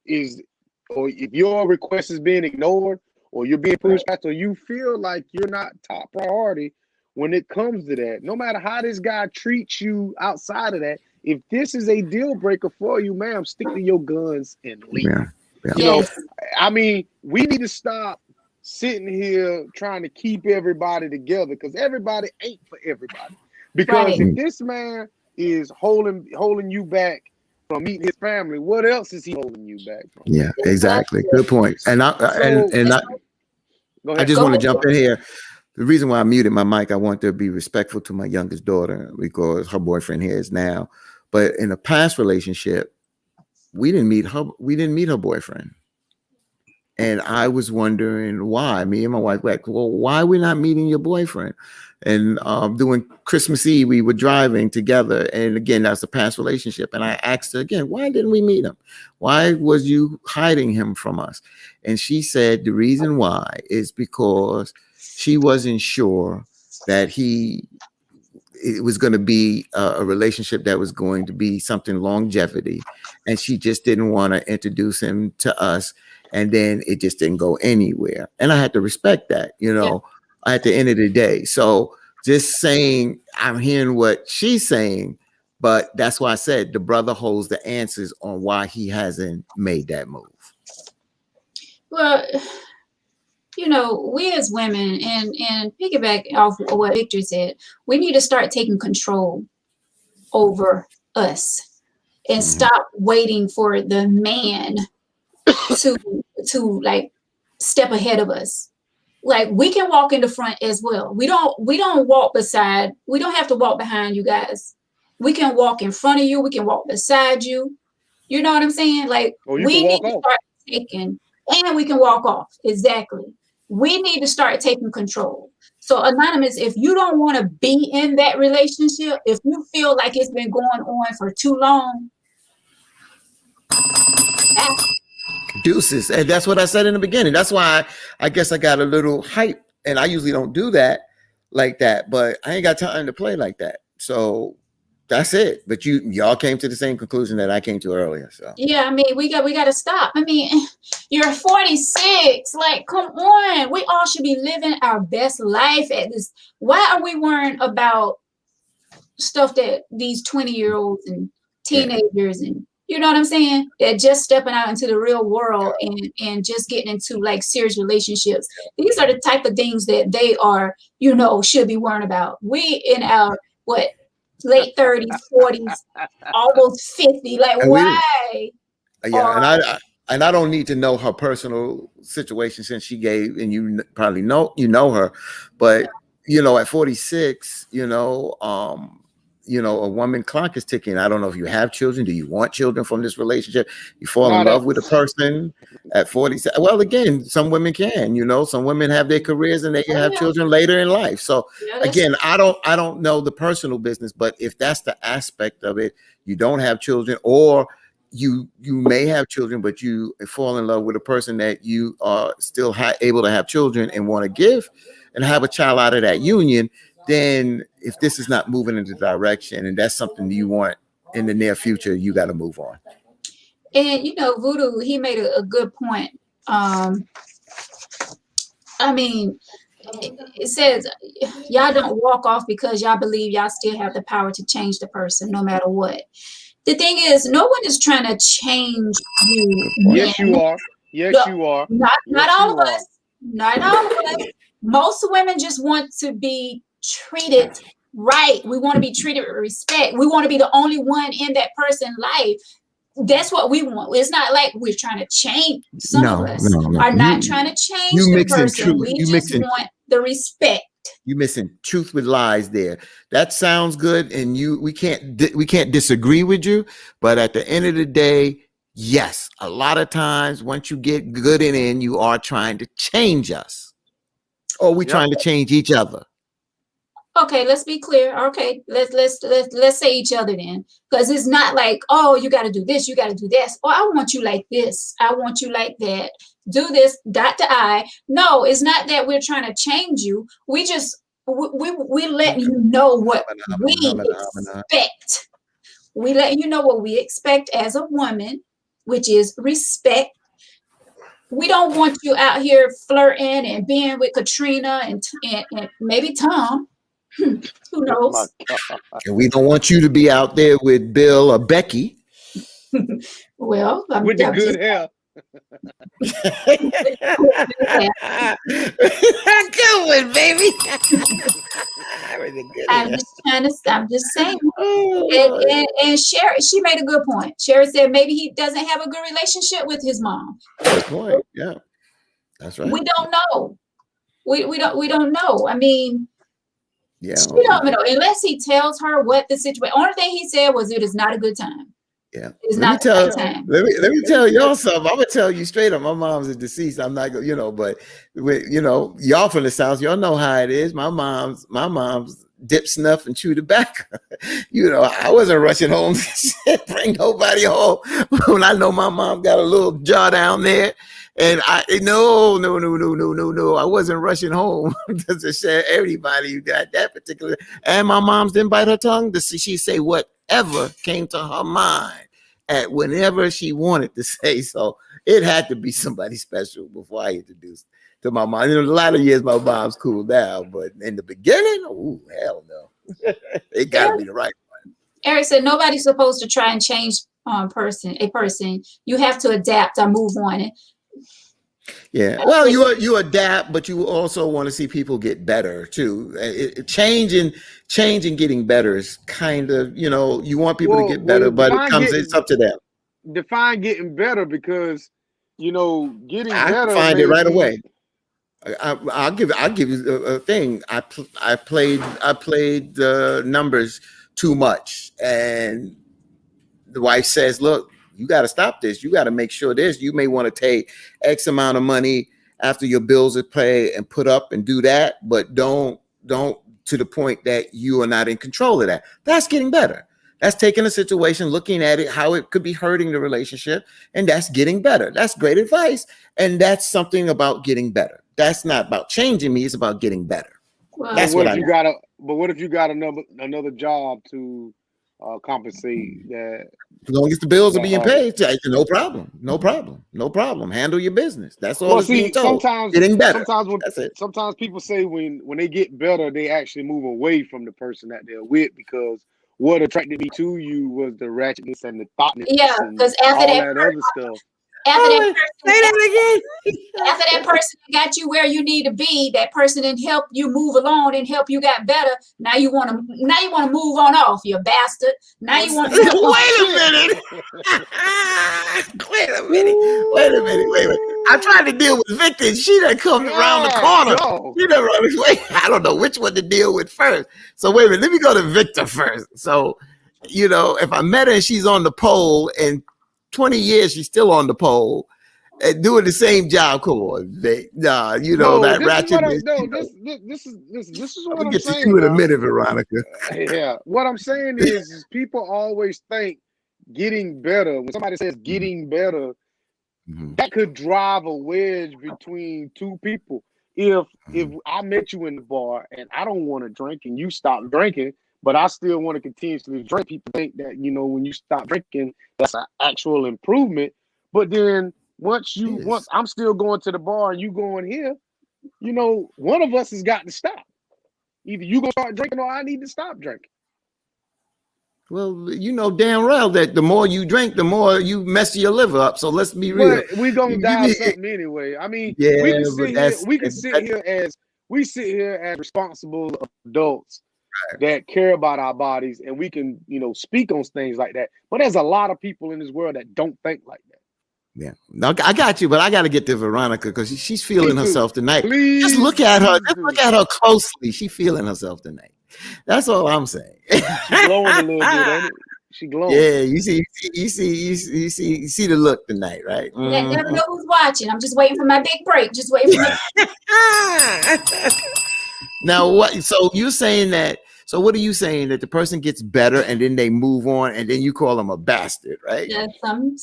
is, or if your request is being ignored, or you're being pushed back, so you feel like you're not top priority when it comes to that, no matter how this guy treats you outside of that, if this is a deal breaker for you, ma'am, stick to your guns and leave. Yeah. You know, I mean, we need to stop sitting here trying to keep everybody together, because everybody ain't for everybody. Because if this man is holding you back from meeting his family, what else is he holding you back from? Yeah, exactly. Good point. And I just want to jump in here. The reason why I muted my mic, I want to be respectful to my youngest daughter because her boyfriend here is now. But in a past relationship, we didn't meet her boyfriend. And I was wondering why. Me and my wife were like, well, why are we not meeting your boyfriend? And doing Christmas Eve, we were driving together. And again, that's a past relationship. And I asked her again, why didn't we meet him? Why was you hiding him from us? And she said the reason why is because she wasn't sure that it was going to be a relationship that was going to be something longevity. And she just didn't want to introduce him to us. And then it just didn't go anywhere. And I had to respect that, at the end of the day. So just saying, I'm hearing what she's saying, but that's why I said the brother holds the answers on why he hasn't made that move. Well, we as women, and piggyback off of what Victor said, we need to start taking control over us and stop waiting for the man to like step ahead of us. Like, we can walk in the front as well. We don't walk beside. We don't have to walk behind you guys. We can walk in front of you. We can walk beside you. You know what I'm saying? Like, we need to start taking, and we can walk off. Exactly. We need to start taking control. So, Anonymous, if you don't want to be in that relationship, if you feel like it's been going on for too long, Deuces. And that's what I said in the beginning. That's why I guess I got a little hype, and I usually don't do that like that, but I ain't got time to play like that. So that's it. But y'all came to the same conclusion that I came to earlier. So Yeah, I mean, we got to stop. I mean, you're 46. Like, come on. We all should be living our best life at this. Why are we worrying about stuff that these 20-year-olds and teenagers and you know what I'm saying? They're just stepping out into the real world and just getting into like serious relationships. These are the type of things that they are, should be worrying about. We in our late 30s, 40s, almost 50. Like, And why? Yeah, and I don't need to know her personal situation since she gave, and you probably know her, but at 46, a woman clock is ticking. I don't know if you have children. Do you want children from this relationship? You fall in love with a person at 47. Well, again, some women can, some women have their careers and they can have children later in life. So again, I don't know the personal business, but if that's the aspect of it, you don't have children, or you may have children, but you fall in love with a person that you are still able to have children and want to give and have a child out of that union, then if this is not moving in the direction and that's something you want in the near future, you got to move on. And, Voodoo, he made a good point. I mean, it says y'all don't walk off because y'all believe y'all still have the power to change the person no matter what. The thing is, no one is trying to change you. Yes, you are. Yes, you are. Not all of us. Not all of us. Most women just want to be treated right. We want to be treated with respect. We want to be the only one in that person's life. That's what we want. It's not like we're trying to change. Some of us are not trying to change the person. We just want the respect. You're mixing truth with lies there. That sounds good, and we can't disagree with you. But at the end of the day, yes, a lot of times once you get good in, you are trying to change us, or we're trying to change each other. Okay, let's be clear. Okay, let's say each other then, because it's not like, oh, you got to do this, you got to do this. Oh, I want you like this. I want you like that. Do this, dot to I. No, it's not that we're trying to change you. We just we letting you know what we expect. We letting you know what we expect as a woman, which is respect. We don't want you out here flirting and being with Katrina and maybe Tom. Who knows? And we don't want you to be out there with Bill or Becky. Well, with the good hair. Good one, baby. I'm just saying. And Sherry, she made a good point. Sherry said maybe he doesn't have a good relationship with his mom. Good point. Yeah, that's right. We don't know. We don't know. I mean, yeah, she don't know unless he tells her what the situation. Only thing he said was it is not a good time. Yeah, it's not a good time. Let me tell y'all something. I'm gonna tell you straight up. My mom's a deceased. I'm not gonna, but y'all from the South, y'all know how it is. My mom's dip, snuff, and chew tobacco. I wasn't rushing home to bring nobody home when I know my mom got a little jar down there. And no. I wasn't rushing home to share everybody who got that particular. And my mom's didn't bite her tongue. She say whatever came to her mind at whenever she wanted to say. So it had to be somebody special before I introduced to my mom. In a lot of years, my mom's cooled down, but in the beginning, oh hell no, it got to be the right one. Eric said nobody's supposed to try and change a person. You have to adapt or move on. Yeah, well, you adapt, but you also want to see people get better too. Change and getting better is kind of, you want people to get better, but it's up to them. Define getting better, because getting I better. I find it right away. I'll give you a thing. I played the numbers too much, and the wife says, "Look, you got to stop this. You got to make sure this. You may want to take X amount of money after your bills are paid and put up and do that, but don't to the point that you are not in control of that." That's getting better. That's taking a situation, looking at it, how it could be hurting the relationship, and that's getting better. That's great advice. And that's something about getting better. That's not about changing me, it's about getting better. Well, That's But what I mean. what if you got another job to compensate that? As long as the bills are that being hard? paid, no problem. No problem. No problem. Handle your business. That's all Well, that's being see, told. Getting better. That's it. sometimes people say when they get better, they actually move away from the person that they're with because what attracted me to you was the ratchetness and the thoughtness yeah, and because after all that, that other stuff. after Oh, that say person, that again. after that person got you where you need to be, that person didn't help you move along and help you got better. Now you want to move on off, you bastard. Now you want to Wait a minute. Wait a minute. Wait a minute. Wait a minute. I'm trying to deal with Victor, and she done come around the corner. No. She done run away. I don't know which one to deal with first. So wait a minute. Let me go to Victor first. So, if I met her and she's on the pole and 20 years she's still on the pole and doing the same job, come on, Vic. Nah, that ratchet. This is I'm what gonna I'm get to saying. you in a now. minute, Veronica. Yeah, what I'm saying is people always think getting better. When somebody says getting better, Mhm. that could drive a wedge between two people. If I met you in the bar and I don't want to drink and you stop drinking, but I still want to continuously drink, people think that when you stop drinking, that's an actual improvement. But then once I'm still going to the bar and you going here, one of us has got to stop. Either you gonna start drinking or I need to stop drinking. Well, damn well that the more you drink, the more you mess your liver up. So let's be real. But we gonna You die need- something anyway. I mean, Yeah, we can but sit here. We can sit here as responsible adults that care about our bodies, and we can speak on things like that. But there's a lot of people in this world that don't think like that. Yeah, no, I got you, but I got to get to Veronica because she's feeling Me too. herself tonight. Please, Just look at her. please Just do. look at her closely. She's feeling herself tonight. That's all I'm saying. She glowing a little bit, ain't it? She glowing. Yeah, you see the look tonight, right? never know who's watching. I'm just waiting for my big break. Just waiting for my. Now, what? So you're saying that? So what are you saying, that the person gets better and then they move on and then you call them a bastard, right? Yeah, some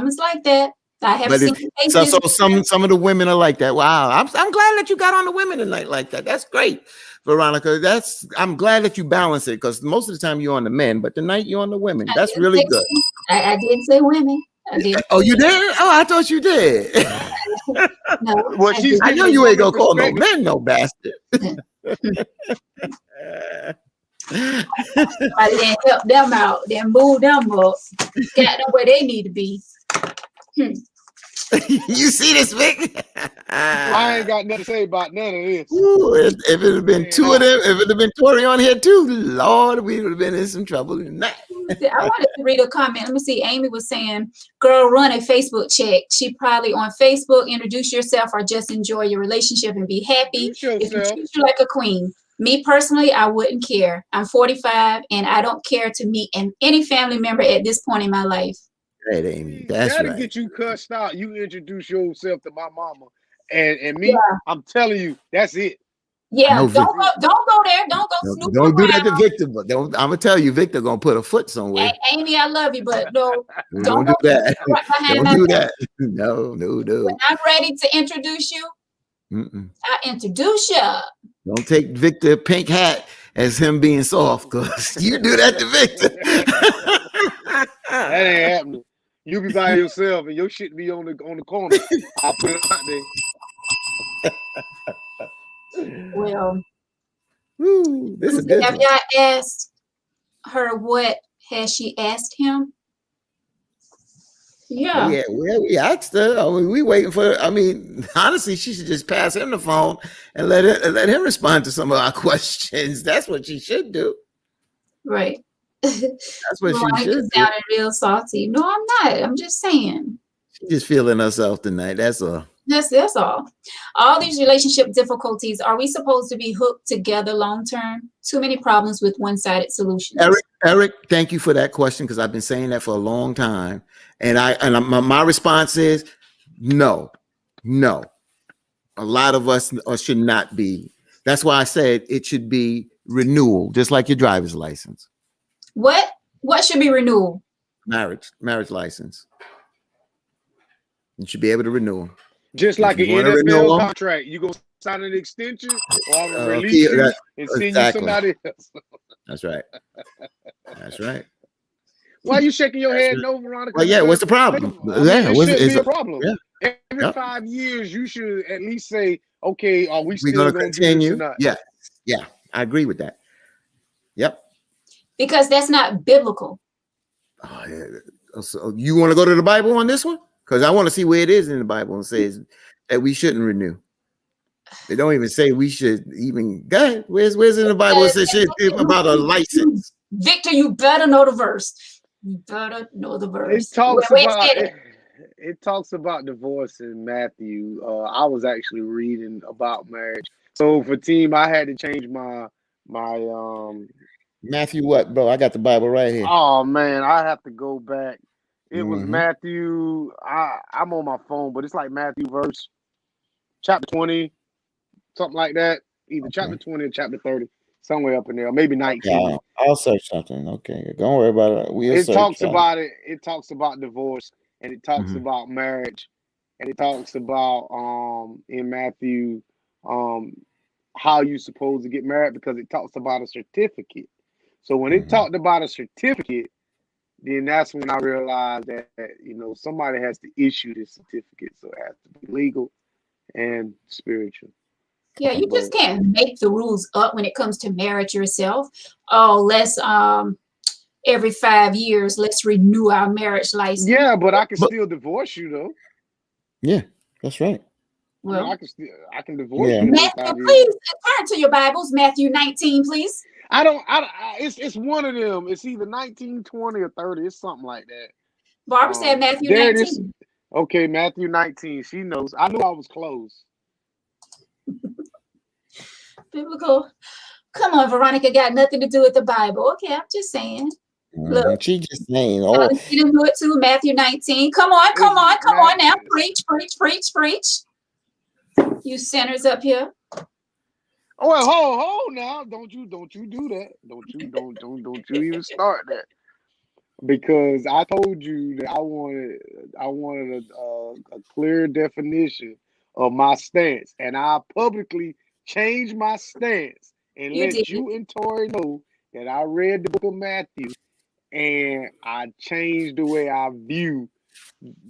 is like that. I have But seen some of the women are like that. Wow, I'm glad that you got on the women tonight like that. That's great, Veronica. I'm glad that you balance it because most of the time you're on the men, but tonight you're on the women. That's really good. I did say women. I did. Oh, you did? Oh, I thought you did. No, Well, I know you ain't gonna call no men no bastard. I didn't help them out, then move them up, got them where they need to be. You see this, Vic? I ain't got nothing to say about none of this. Ooh, if it had been two of them, if it had been Tori on here too, Lord, we would have been in some trouble tonight. I wanted to read a comment. Let me see. Amy was saying, girl, run a Facebook check. She probably on Facebook. Introduce yourself or just enjoy your relationship and be happy. Introduce If you yourself. treat you like a queen. Me personally, I wouldn't care. I'm 45 and I don't care to meet any family member at this point in my life. Right, Amy. That's That'll right. get you cussed out. You introduce yourself to my mama and me. Yeah. I'm telling you, that's it. Yeah, No, don't go there. Don't go snooping Don't do that to around. Victor, but I'm gonna tell you, Victor gonna put a foot somewhere. Amy, I love you, but no, Don't do that. right behind Don't my do back. that. No. When I'm ready to introduce you, Mm-mm. I introduce you. Don't take Victor pink hat as him being soft, because you do that to Victor. That ain't happening. You be by yourself and your shit be on the corner. I'll put it out there. Well, Woo, this is a good have one. y'all asked her what has she asked him? Yeah. Yeah, well, we asked her. I mean, we waiting for. I mean, honestly, she should just pass him the phone and let him respond to some of our questions. That's what she should do. Right. That's what Veronica she should do. sounded real salty. No, I'm not. I'm just saying. She's just feeling herself tonight. That's all. That's all. All these relationship difficulties, are we supposed to be hooked together long term? Too many problems with one-sided solutions. Eric, thank you for that question, because I've been saying that for a long time, and my response is no. A lot of us should not be. That's why I said it should be renewal, just like your driver's license. What? What should be renewed? Marriage license. You should be able to renew them. Just like an you wanna renew NFL 'em, contract, you gonna sign an extension or I'm gonna release okay, you and send exactly. you somebody else. That's right. That's right. Why are you shaking your That's head right. no, Veronica? Well, yeah, what's the problem? It shouldn't be a problem. Yeah. Every Yep. 5 years, you should at least say, okay, are we We're still going to gonna do this or continue. not? Yeah. Yeah. I agree with that. Yep. Because that's not biblical. Oh, yeah. So you want to go to the Bible on this one? Because I want to see where it is in the Bible and says that we shouldn't renew. They don't even say we should even go ahead. Where's in the Bible it says shit about a license? Victor, you better know the verse. You better know the verse. It talks Where about is it? it talks about divorce in Matthew. I was actually reading about marriage. So for team, I had to change my Matthew what, bro? I got the Bible right here. oh man, I have to go back. It was Mhm. Matthew. I'm on my phone, but it's like Matthew verse chapter 20, something like that. Either chapter 20 or chapter 30, somewhere up in there, maybe 19. Yeah, I'll search something. Okay, don't worry about it. It talks about it. It talks about divorce, and it talks Mhm. about marriage, and it talks about in Matthew how you supposed to get married because it talks about a certificate. So when it Mhm. talked about a certificate, then that's when I realized that somebody has to issue this certificate, so it has to be legal and spiritual. Yeah, you just can't make the rules up when it comes to marriage yourself. Oh, let's every 5 years, let's renew our marriage license. Yeah, but I can still divorce you though. Yeah, that's right. Well, I can divorce Yeah. you. Matthew, please turn to your Bibles. Matthew 19, please. It's one of them. It's either 19, 20, or 30. It's something like that. Barbara said Matthew there 19. It is. Okay, Matthew 19. She knows. I knew I was close. Biblical. Come on, Veronica got nothing to do with the Bible. Okay, I'm just saying. Look. She just saying, Alice, you didn't do it too. Matthew 19. Come on now. Preach. You sinners up here. Oh, well, hold now. Don't you do that. Don't you even start that. Because I told you that I wanted a clear definition of my stance, and I publicly changed my stance and let you and Tori know that I read the book of Matthew, and I changed the way I view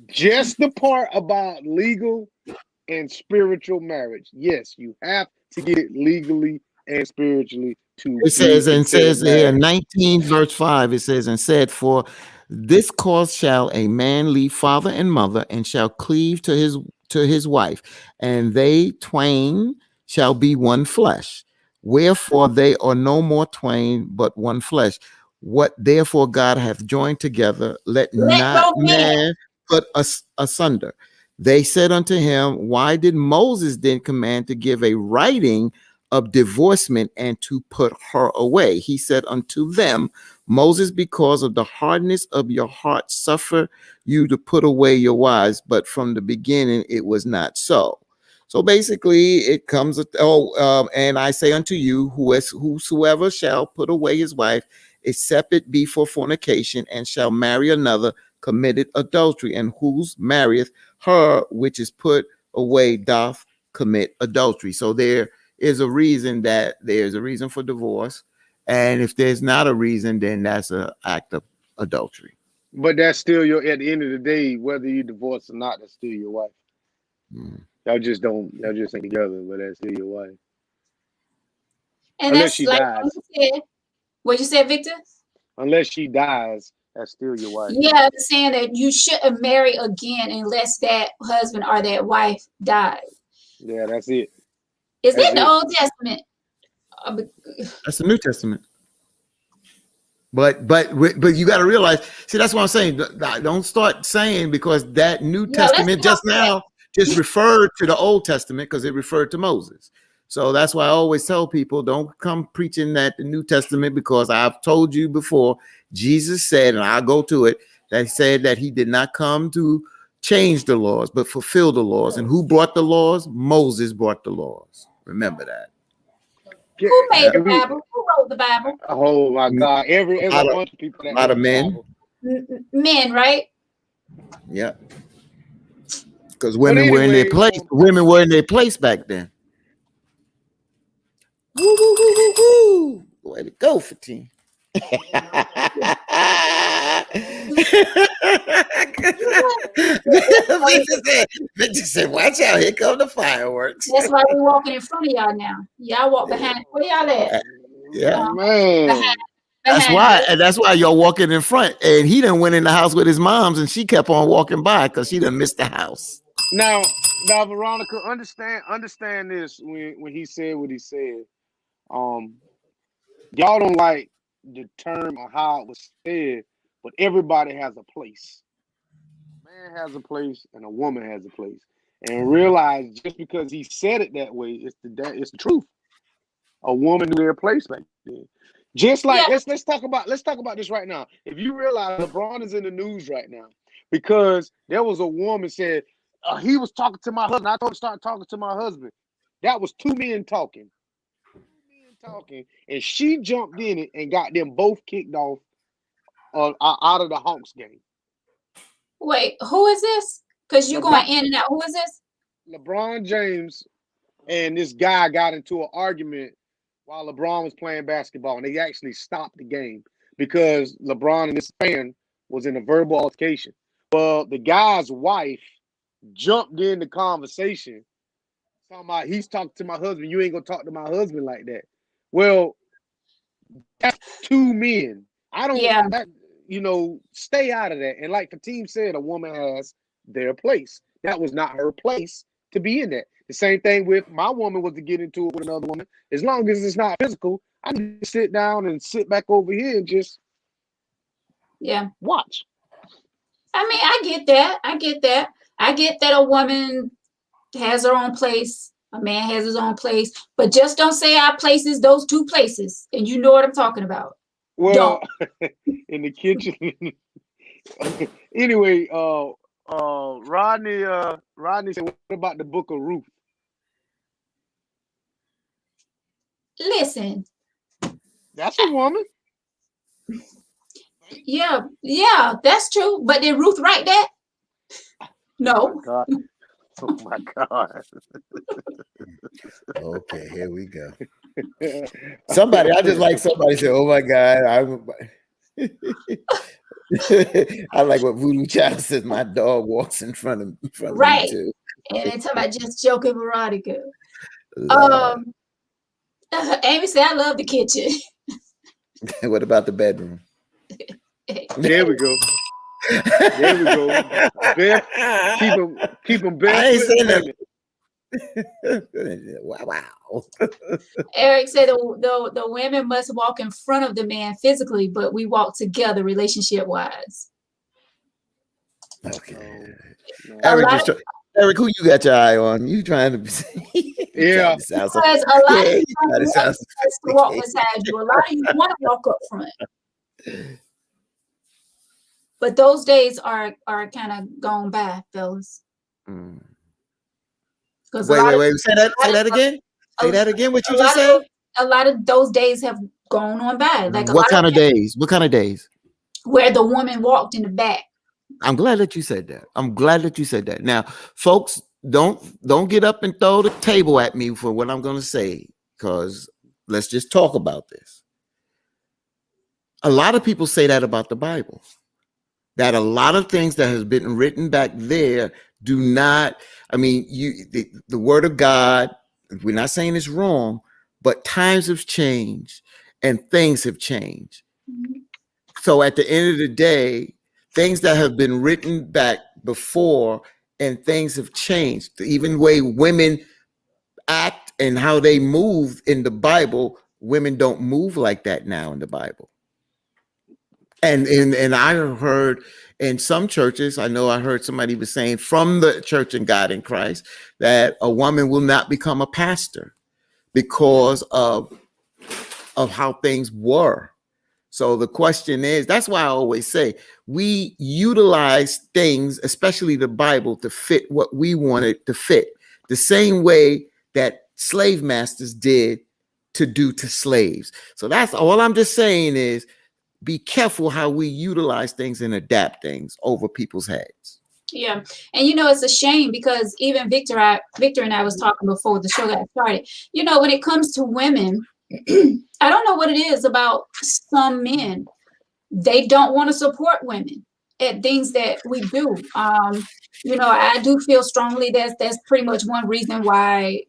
just the part about legal and spiritual marriage. Yes, you have to get it legally and spiritually to. It says here, 19 verse 5, it says, and said, for this cause shall a man leave father and mother, and shall cleave to his wife, and they twain shall be one flesh. Wherefore they are no more twain, but one flesh. What therefore God hath joined together, let not man put asunder. They said unto him, why did Moses then command to give a writing of divorcement and to put her away? He said unto them, Moses, because of the hardness of your heart, suffer you to put away your wives, but from the beginning it was not so. So basically, it comes. And I say unto you, whosoever shall put away his wife, except it be for fornication, and shall marry another, committed adultery, and whose marrieth her which is put away doth commit adultery. So there is a reason for divorce, and if there's not a reason, then that's an act of adultery. But that's still at the end of the day, whether you divorce or not, that's still your wife. Y'all just ain't together, but that's still your wife. And unless that's she like dies. What you said, Victor? Unless she dies, that's still your wife. Yeah, I'm saying that you shouldn't marry again unless that husband or that wife died. Yeah, that's it. Is that the Old Testament? That's the New Testament. But you got to realize, see, that's what I'm saying. Don't start saying because that New Testament just now just referred to the Old Testament because it referred to Moses. So that's why I always tell people, don't come preaching that the New Testament, because I've told you before, Jesus said, and I'll go to it, that he said that he did not come to change the laws, but fulfill the laws. And who brought the laws? Moses brought the laws. Remember that. Who made the Bible? Who wrote the Bible? Oh my God! Every lot of- bunch of people that lot of know the men. Bible. Men, right? Yeah. Because women were in their anyway, place. Women were in their place back then. Woo, woo, woo, woo, woo. Way to go, Fatine. Victor said, watch out, here come the fireworks. That's why we walking in front of y'all now. Y'all walk behind. Where y'all at? Yeah. Man, That's why, and that's why y'all walking in front. And he done went in the house with his moms, and she kept on walking by because she done missed the house. now, Veronica, understand this when he said what he said. Y'all don't like the term or how it was said, but everybody has a place. A man has a place, and a woman has a place. And realize just because he said it that way, it's the truth. A woman knew their place back then. Just like let's talk about this right now. If you realize LeBron is in the news right now because there was a woman said he was talking to my husband. I told him to start talking to my husband. That was two men talking. And she jumped in it and got them both kicked off out of the Hawks game. Wait, who is this? Because you're going in and out. Who is this? LeBron James and this guy got into an argument while LeBron was playing basketball, and they actually stopped the game because LeBron and this fan was in a verbal altercation. Well, the guy's wife jumped in the conversation, talking about he's talking to my husband. You ain't gonna talk to my husband like that. Well, that's two men. Stay out of that. And like the team said, a woman has their place. That was not her place to be in that. The same thing with my woman was to get into it with another woman. As long as it's not physical, I need to sit down and sit back over here and just watch. I mean, I get that. I get that a woman has her own place. A man has his own place. But just don't say our places, those two places. And you know what I'm talking about. Well, in the kitchen. Anyway, Rodney said, what about the Book of Ruth? Listen. That's a woman. Yeah, that's true. But did Ruth write that? No. Oh my God. Okay, here we go. I just like somebody said, oh my God. I like what Voodoo Child says, my dog walks in front of me too. And then talking about just joking, Veronica. Amy said, I love the kitchen. What about the bedroom? There we go. Keep them bare. I ain't saying that. Wow. Eric said the women must walk in front of the man physically, but we walk together relationship wise. Okay. Eric, who you got your eye on? You trying to yeah. Because a lot of you want to walk beside you. A lot of you want to walk up front. But those days are kind of gone by, fellas. Wait. Say that again. Say that again. What you just said? A lot of those days have gone on by. Like what kind of days? What kind of days? Where the woman walked in the back. I'm glad that you said that. Now, folks, don't get up and throw the table at me for what I'm going to say, because let's just talk about this. A lot of people say that about the Bible, that a lot of things that has been written back there do not. I mean, the word of God. We're not saying it's wrong, but times have changed and things have changed. Mm-hmm. So at the end of the day, things that have been written back before and things have changed. Even the way women act and how they move in the Bible, women don't move like that now in the Bible. And I heard in some churches, I heard somebody was saying from the Church in God in Christ that a woman will not become a pastor because of how things were. So the question is, that's why I always say we utilize things, especially the Bible, to fit what we want it to fit. The same way that slave masters did to do to slaves. So that's all I'm just saying is be careful how we utilize things and adapt things over people's heads. Yeah. And you know, it's a shame because even Victor and I was talking before the show got started. You know, when it comes to women, I don't know what it is about some men. They don't want to support women at things that we do. You know, I do feel strongly that's pretty much one reason why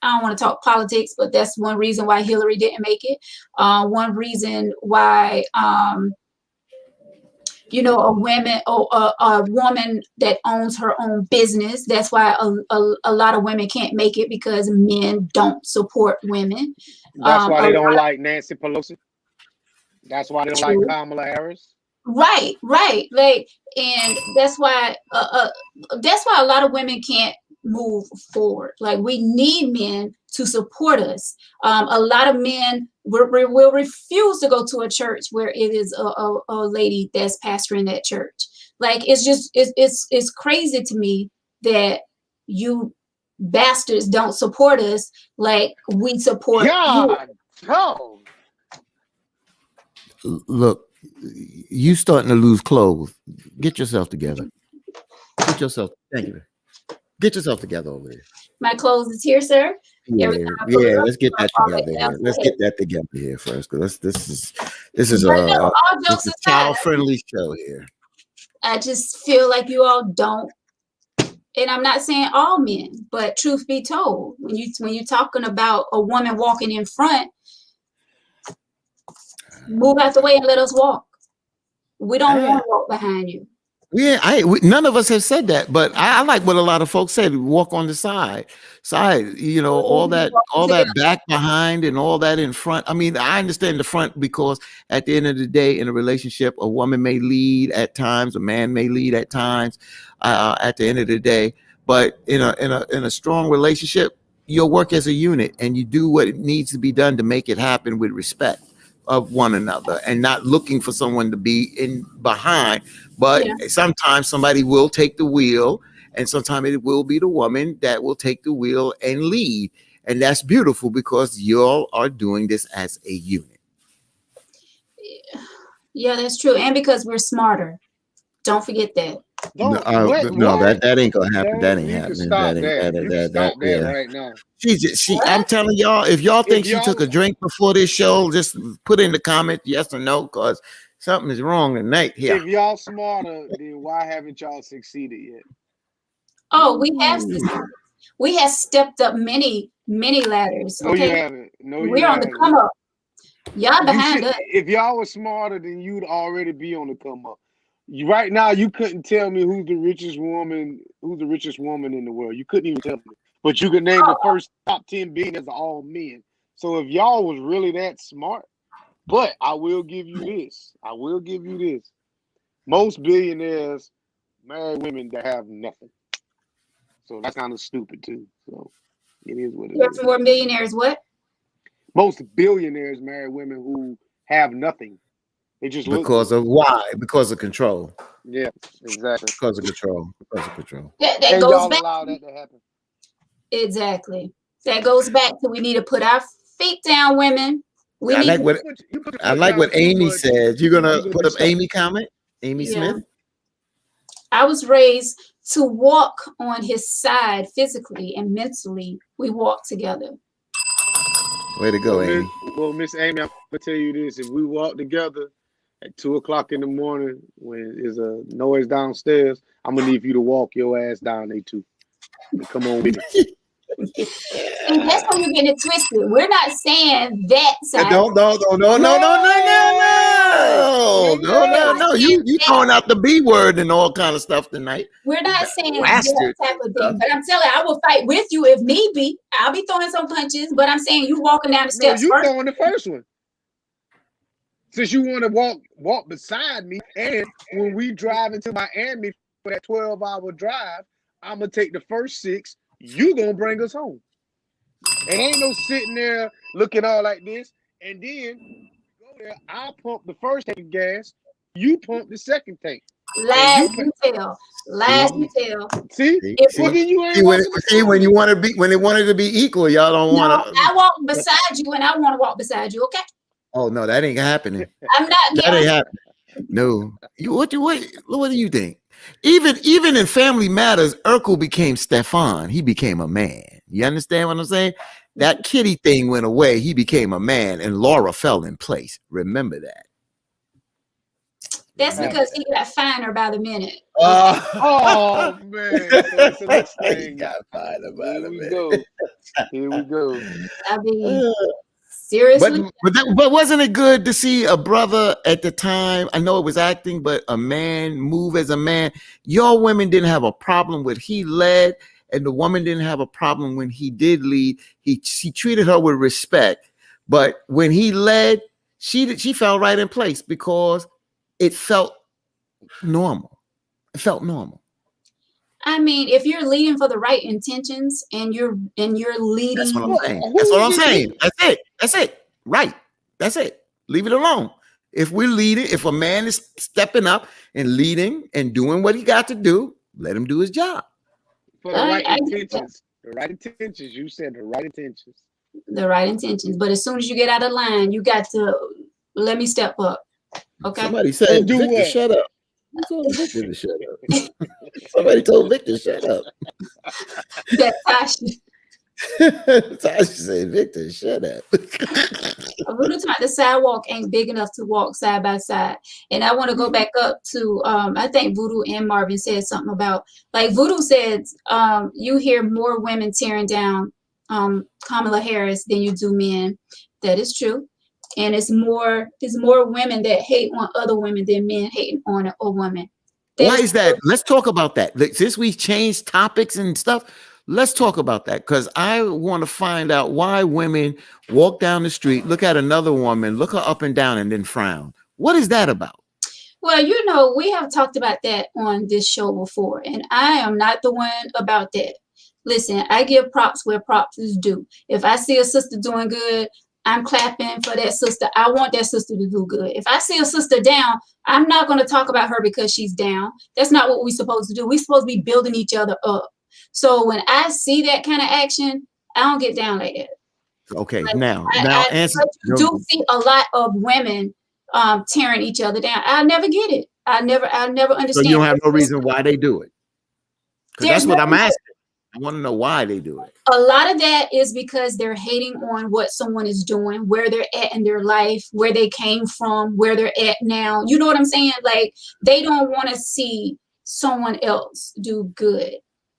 I don't want to talk politics, but that's one reason why Hillary didn't make it. One reason why, you know, a woman that owns her own business. That's why a lot of women can't make it because men don't support women. That's why they don't like Nancy Pelosi. That's why they don't like Kamala Harris. Right. Like, and that's why a lot of women can't move forward. Like, we need men to support us. A lot of men will refuse to go to a church where it is a lady that's pastoring that church. Like, it's just it's crazy to me that you bastards don't support us like we support God, no. Look, you starting to lose clothes. Get yourself together. Thank you. Get yourself together over there. My clothes is here, sir. Yeah, let's get that together here. Let's get that together here first, because this is a child-friendly show here. I just feel like you all don't, and I'm not saying all men, but truth be told, when you're talking about a woman walking in front, move out the way and let us walk. We don't want to walk behind you. Yeah, none of us have said that, but I like what a lot of folks said. Walk on the side, you know, all that back behind and all that in front. I mean, I understand the front because at the end of the day, in a relationship, a woman may lead at times, a man may lead at times. At the end of the day, but in a strong relationship, you'll work as a unit and you do what needs to be done to make it happen with respect of one another and not looking for someone to be in behind. But sometimes somebody will take the wheel, and sometimes it will be the woman that will take the wheel and lead. And that's beautiful because y'all are doing this as a unit. Yeah, that's true. And because we're smarter. Don't forget that. No, that ain't gonna happen. That ain't happening. Stop that right now. I'm telling y'all, if y'all think she took a drink before this show, just put in the comment yes or no, because something is wrong tonight here. If y'all smarter, then why haven't y'all succeeded yet? Oh, we have we have stepped up many ladders. No, you haven't. We're on the come up. Y'all behind us. If y'all were smarter, then you'd already be on the come up. Right now, you couldn't tell me who's the richest woman in the world. You couldn't even tell me. But you could name the first top 10 billionaires of all men. So if y'all was really that smart, but I will give you this. Most billionaires marry women that have nothing. So that's kind of stupid too. So it is what it is. More millionaires what? Most billionaires marry women who have nothing. They just because of why? Because of control. Yeah, exactly. Because of control. That and goes y'all back. allow that to happen. Exactly. That goes back to we need to put our feet down, women. I like what Amy said. You're gonna put up Amy comment? Amy Smith? I was raised to walk on his side physically and mentally. We walk together. Way to go, Amy. Well, Miss Amy, I'm gonna tell you this. If we walk together at 2:00 in the morning when there's a noise downstairs, I'm gonna need you to walk your ass down there too. Come on with me. And that's when you're getting it twisted. We're not saying that side. No. You throwing out the B word and all kind of stuff tonight. We're not saying that type of thing. But I'm telling you, I will fight with you if need be. I'll be throwing some punches, but I'm saying you walking down the steps. No, you throwing the first one. Since you want to walk beside me, and when we drive into Miami for that 12-hour drive, I'm gonna take the first 6. You gonna bring us home. It ain't no sitting there looking all like this, and then go there. I'll pump the first tank of gas. You pump the second tank. Lies you tell. Lies you tell. See, If well, we- then you ain't See, walking when you want to be, when they wanted to be equal, y'all don't No, want to. I walk beside you and I want to walk beside you, okay? Oh no, that ain't happening. I'm not That ain't happening. No. What do you think? Even in Family Matters, Urkel became Stefan. He became a man. You understand what I'm saying? That kitty thing went away. He became a man, and Laura fell in place. Remember that. That's because he got finer by the minute. Oh man, so it's the next He thing. got fired about Here a we minute. go. Here we go. I mean, seriously. But wasn't it good to see a brother at the time? I know it was acting, but a man move as a man. Your women didn't have a problem with he led, and the woman didn't have a problem when he did lead. She treated her with respect, but when he led, she fell right in place because it felt normal. It felt normal. I mean, if you're leading for the right intentions and you're leading, That's what I'm saying. Who That's what I'm was it? saying. That's it. Right. That's it. Leave it alone. If we're leading, if a man is stepping up and leading and doing what he got to do, let him do his job. For the right I get that. intentions. The right intentions. You said the right intentions. the right intentions. But as soon as you get out of line, you got to let me step up. Okay. Somebody said, And do Victor, what? shut up. Who told Victor to shut up? Somebody told Victor, shut up. That Tasha. Tasha said, Victor, shut up. Voodoo taught the sidewalk ain't big enough to walk side by side. And I want to go back up to I think Voodoo and Marvin said something about, like Voodoo said, you hear more women tearing down Kamala Harris than you do men. That is true. And it's more women that hate on other women than men hating on a woman. Why is that? Let's talk about that. Since we changed topics and stuff, let's talk about that, because I want to find out why women walk down the street, look at another woman, look her up and down, and then frown. What is that about? Well, you know, we have talked about that on this show before, and I am not the one about that. Listen, I give props where props is due. If I see a sister doing good, I'm clapping for that sister. I want that sister to do good. If I see a sister down, I'm not going to talk about her because she's down. That's not what we're supposed to do. We're supposed to be building each other up. So when I see that kind of action, I don't get down like that. Okay, Like, now I answer. do see a lot of women tearing each other down. I'll never get it. I'll never understand. So you don't have no reason why they do it? Because that's There's what no I'm asking. I want to know why they do it. A lot of that is because they're hating on what someone is doing, where they're at in their life, where they came from, where they're at now. You know what I'm saying? Like, they don't want to see someone else do good,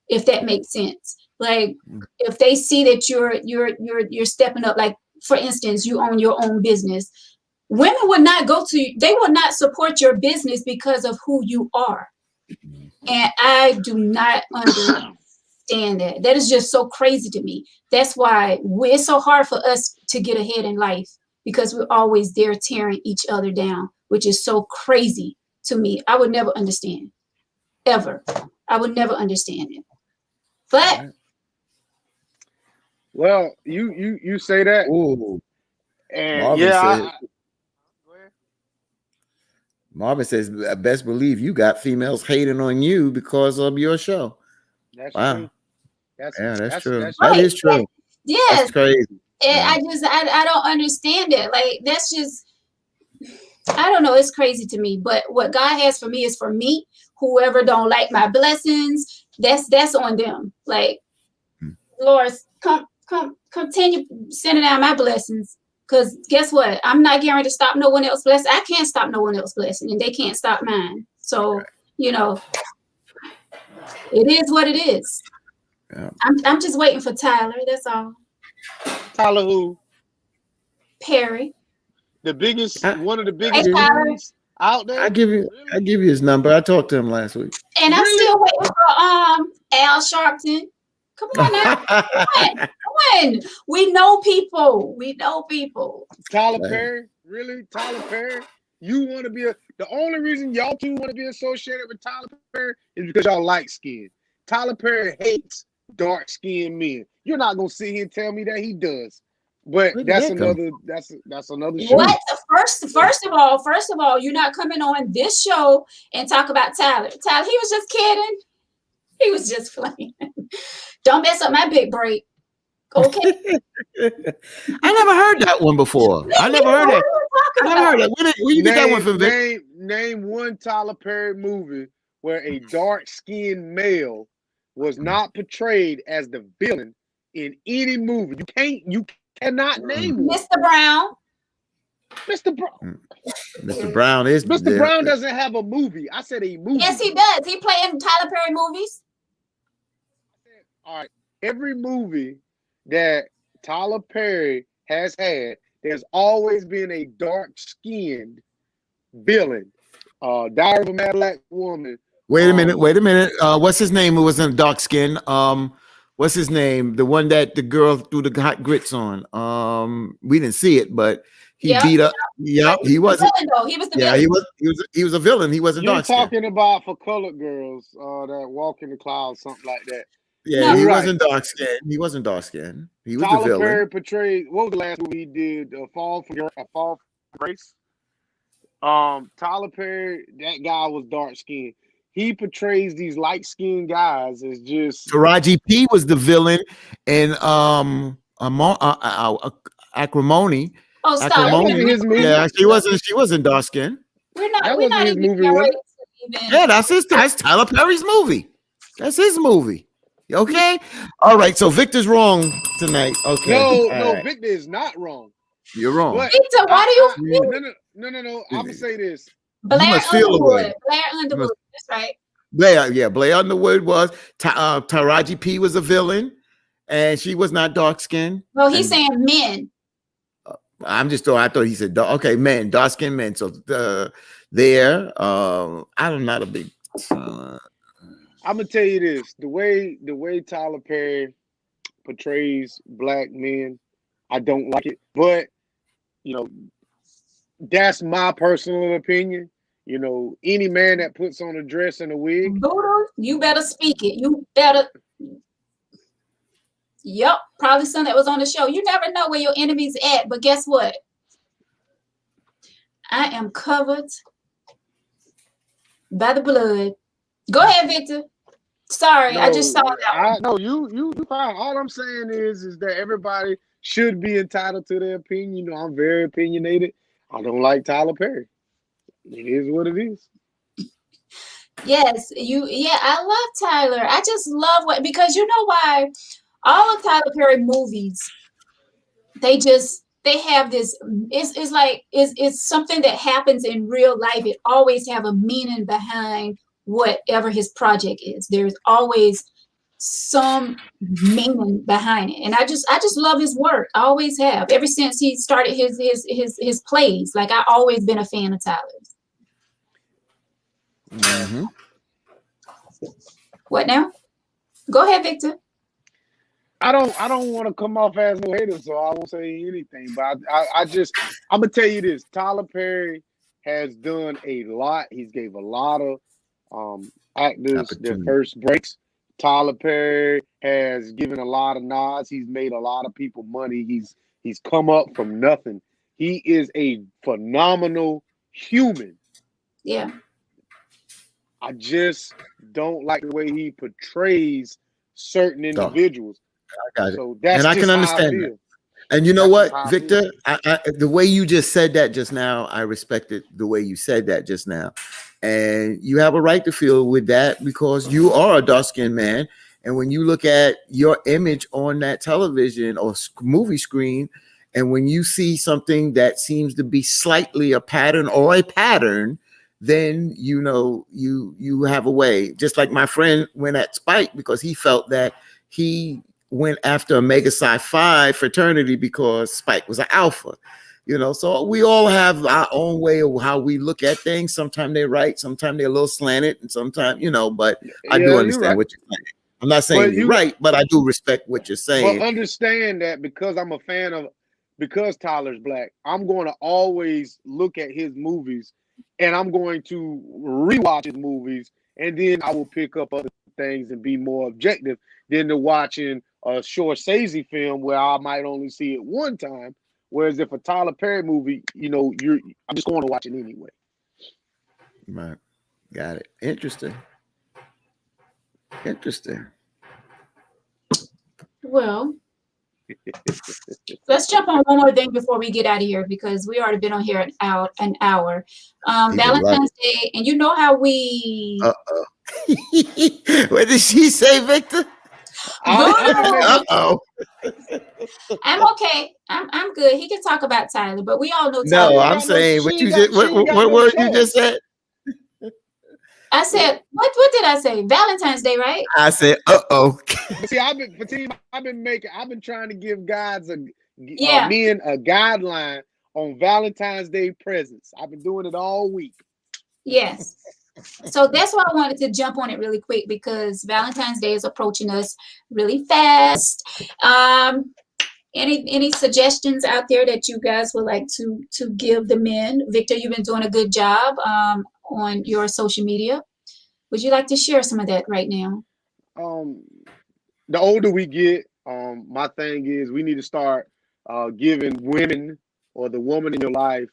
if that makes sense. Like, if they see that you're stepping up, like for instance, you own your own business, women would not they would not support your business because of who you are. And I do not understand that. That is just so crazy to me. That's why it's so hard for us to get ahead in life, because we're always there tearing each other down, which is so crazy to me. I would never understand, ever. I would never understand it. But well, you say that, Ooh, and Marvin yeah, said- Marvin says, best believe you got females hating on you because of your show. that's Wow. true. That's true. That's That is true. yes, That's crazy. and I don't understand it. Like, that's just, I don't know. It's crazy to me. But what God has for me is for me. Whoever don't like my blessings, that's on them. Like, Lord, continue sending out my blessings. Because guess what? I'm not guaranteed to stop no one else's blessing. I can't stop no one else's blessing, and they can't stop mine. So, you know, it is what it is. Yeah. I'm just waiting for Tyler. That's all. Tyler who? Perry. The biggest, I- one of the biggest Hey, Tyler. dudes out there. I give you his number. I talked to him last week. And I'm Really? still waiting for Al Sharpton. Come on now. Come on. We know people. Tyler Right. Perry, really? Tyler Perry? You want to be the only reason y'all two want to be associated with Tyler Perry is because y'all light skinned. Tyler Perry hates dark skinned men. You're not gonna sit here and tell me that he does. But Where did that's that come another that's another show. What? First of all, you're not coming on this show and talk about Tyler. Tyler, he was just kidding. He was just playing. Don't mess up my big break. Okay. I never heard that one before. I never heard that. I never heard that. Where you get that one from, Vic? Name one Tyler Perry movie where a dark-skinned male was not portrayed as the villain in any movie. You cannot name one. Mr. Brown. Mr. Brown. Mr. Brown is Mr. Brown doesn't have a movie. I said a movie. Yes, he does. He play in Tyler Perry movies. All right. Every movie that Tyler Perry has had, there's always been a dark-skinned villain. Diary of a Mad Black Woman. Wait a minute. What's his name? Who was in dark skin? What's his name? The one that the girl threw the hot grits on. We didn't see it, but he beat up. Yeah, he wasn't. He was the villain. He was a villain. He wasn't dark skin. You're talking about for colored girls that walk in the clouds, something like that. Yeah, he wasn't dark skin. He wasn't dark skin. He was Tyler the villain. Perry portrayed. What was the last movie he did? A Fall from Grace. Tyler Perry, that guy was dark skinned. He portrays these light skinned guys as just. Taraji P was the villain in Acrimony. Oh, stop! Acrimony. His movie. Yeah, she wasn't dark skinned. We're not his even. movie, Yeah, that's Tyler Perry's movie. That's his movie. Okay. All right. So Victor's wrong tonight. Okay. No, right. Victor is not wrong. You're wrong. But Victor, why do you feel? No. I'm gonna say this. Blair Underwood. That's right. Blair Underwood was Taraji P was a villain, and she was not dark skinned. Well, he's saying men. I thought he said okay, men, dark skinned men. So I'm not a big. I'm gonna tell you this: the way Tyler Perry portrays black men, I don't like it. But that's my personal opinion. Any man that puts on a dress and a wig, Buddha, you better speak it. You better. Yep, probably some that was on the show. You never know where your enemy's at, but guess what? I am covered by the blood. Go ahead, Victor. Sorry, I just saw that. No, you fine. All I'm saying is that everybody should be entitled to their opinion. I'm very opinionated. I don't like Tyler Perry. It is what it is. Yes, I love Tyler. I just love because you know why? All of Tyler Perry movies, they have this, it's something that happens in real life. It always have a meaning behind whatever his project is. There's always some meaning behind it. And I just love his work. I always have. Ever since he started his plays. Like I always been a fan of Tyler's. Mm-hmm. What now? Go ahead, Victor. I don't want to come off as no hater, so I won't say anything. But I'm gonna tell you this: Tyler Perry has done a lot. He's gave a lot of actors their first breaks. Tyler Perry has given a lot of nods. He's made a lot of people money. He's come up from nothing. He is a phenomenal human. Yeah. I just don't like the way he portrays certain individuals. I got it. So that's and I can understand that. And you know what, Victor? The way you just said that just now, I respected the way you said that just now. And you have a right to feel with that because you are a dark-skinned man. And when you look at your image on that television or movie screen, and when you see something that seems to be slightly a pattern or a pattern, then you have a way. Just like my friend went at Spike because he felt that he went after Omega Psi Phi fraternity because Spike was an alpha. So we all have our own way of how we look at things. Sometimes they're right, sometimes they're a little slanted, and sometimes, but I do understand what you're saying. I'm not saying you're right, but I do respect what you're saying. Well, understand that because I'm a fan because Tyler's black, I'm going to always look at his movies and I'm going to rewatch his movies, and then I will pick up other things and be more objective than to watching a Scorsese film where I might only see it one time Whereas if a Tyler Perry movie, I'm just going to watch it anyway. Right. Got it. Interesting. Well, let's jump on one more thing before we get out of here because we already been on here an hour. Valentine's Day, and you know how we. Uh-oh. What did she say, Victor? Uh-oh. I'm okay. I'm good. He can talk about Tyler, but we all know Tyler. No, I'm saying what you just what word you just said? I said, what did I say? Valentine's Day, right? I said, uh-oh. See, I've been trying to give guys men a guideline on Valentine's Day presents. I've been doing it all week. Yes. So that's why I wanted to jump on it really quick because Valentine's Day is approaching us really fast. Any suggestions out there that you guys would like to give the men? Victor, you've been doing a good job on your social media. Would you like to share some of that right now? The older we get, my thing is we need to start giving women or the woman in your life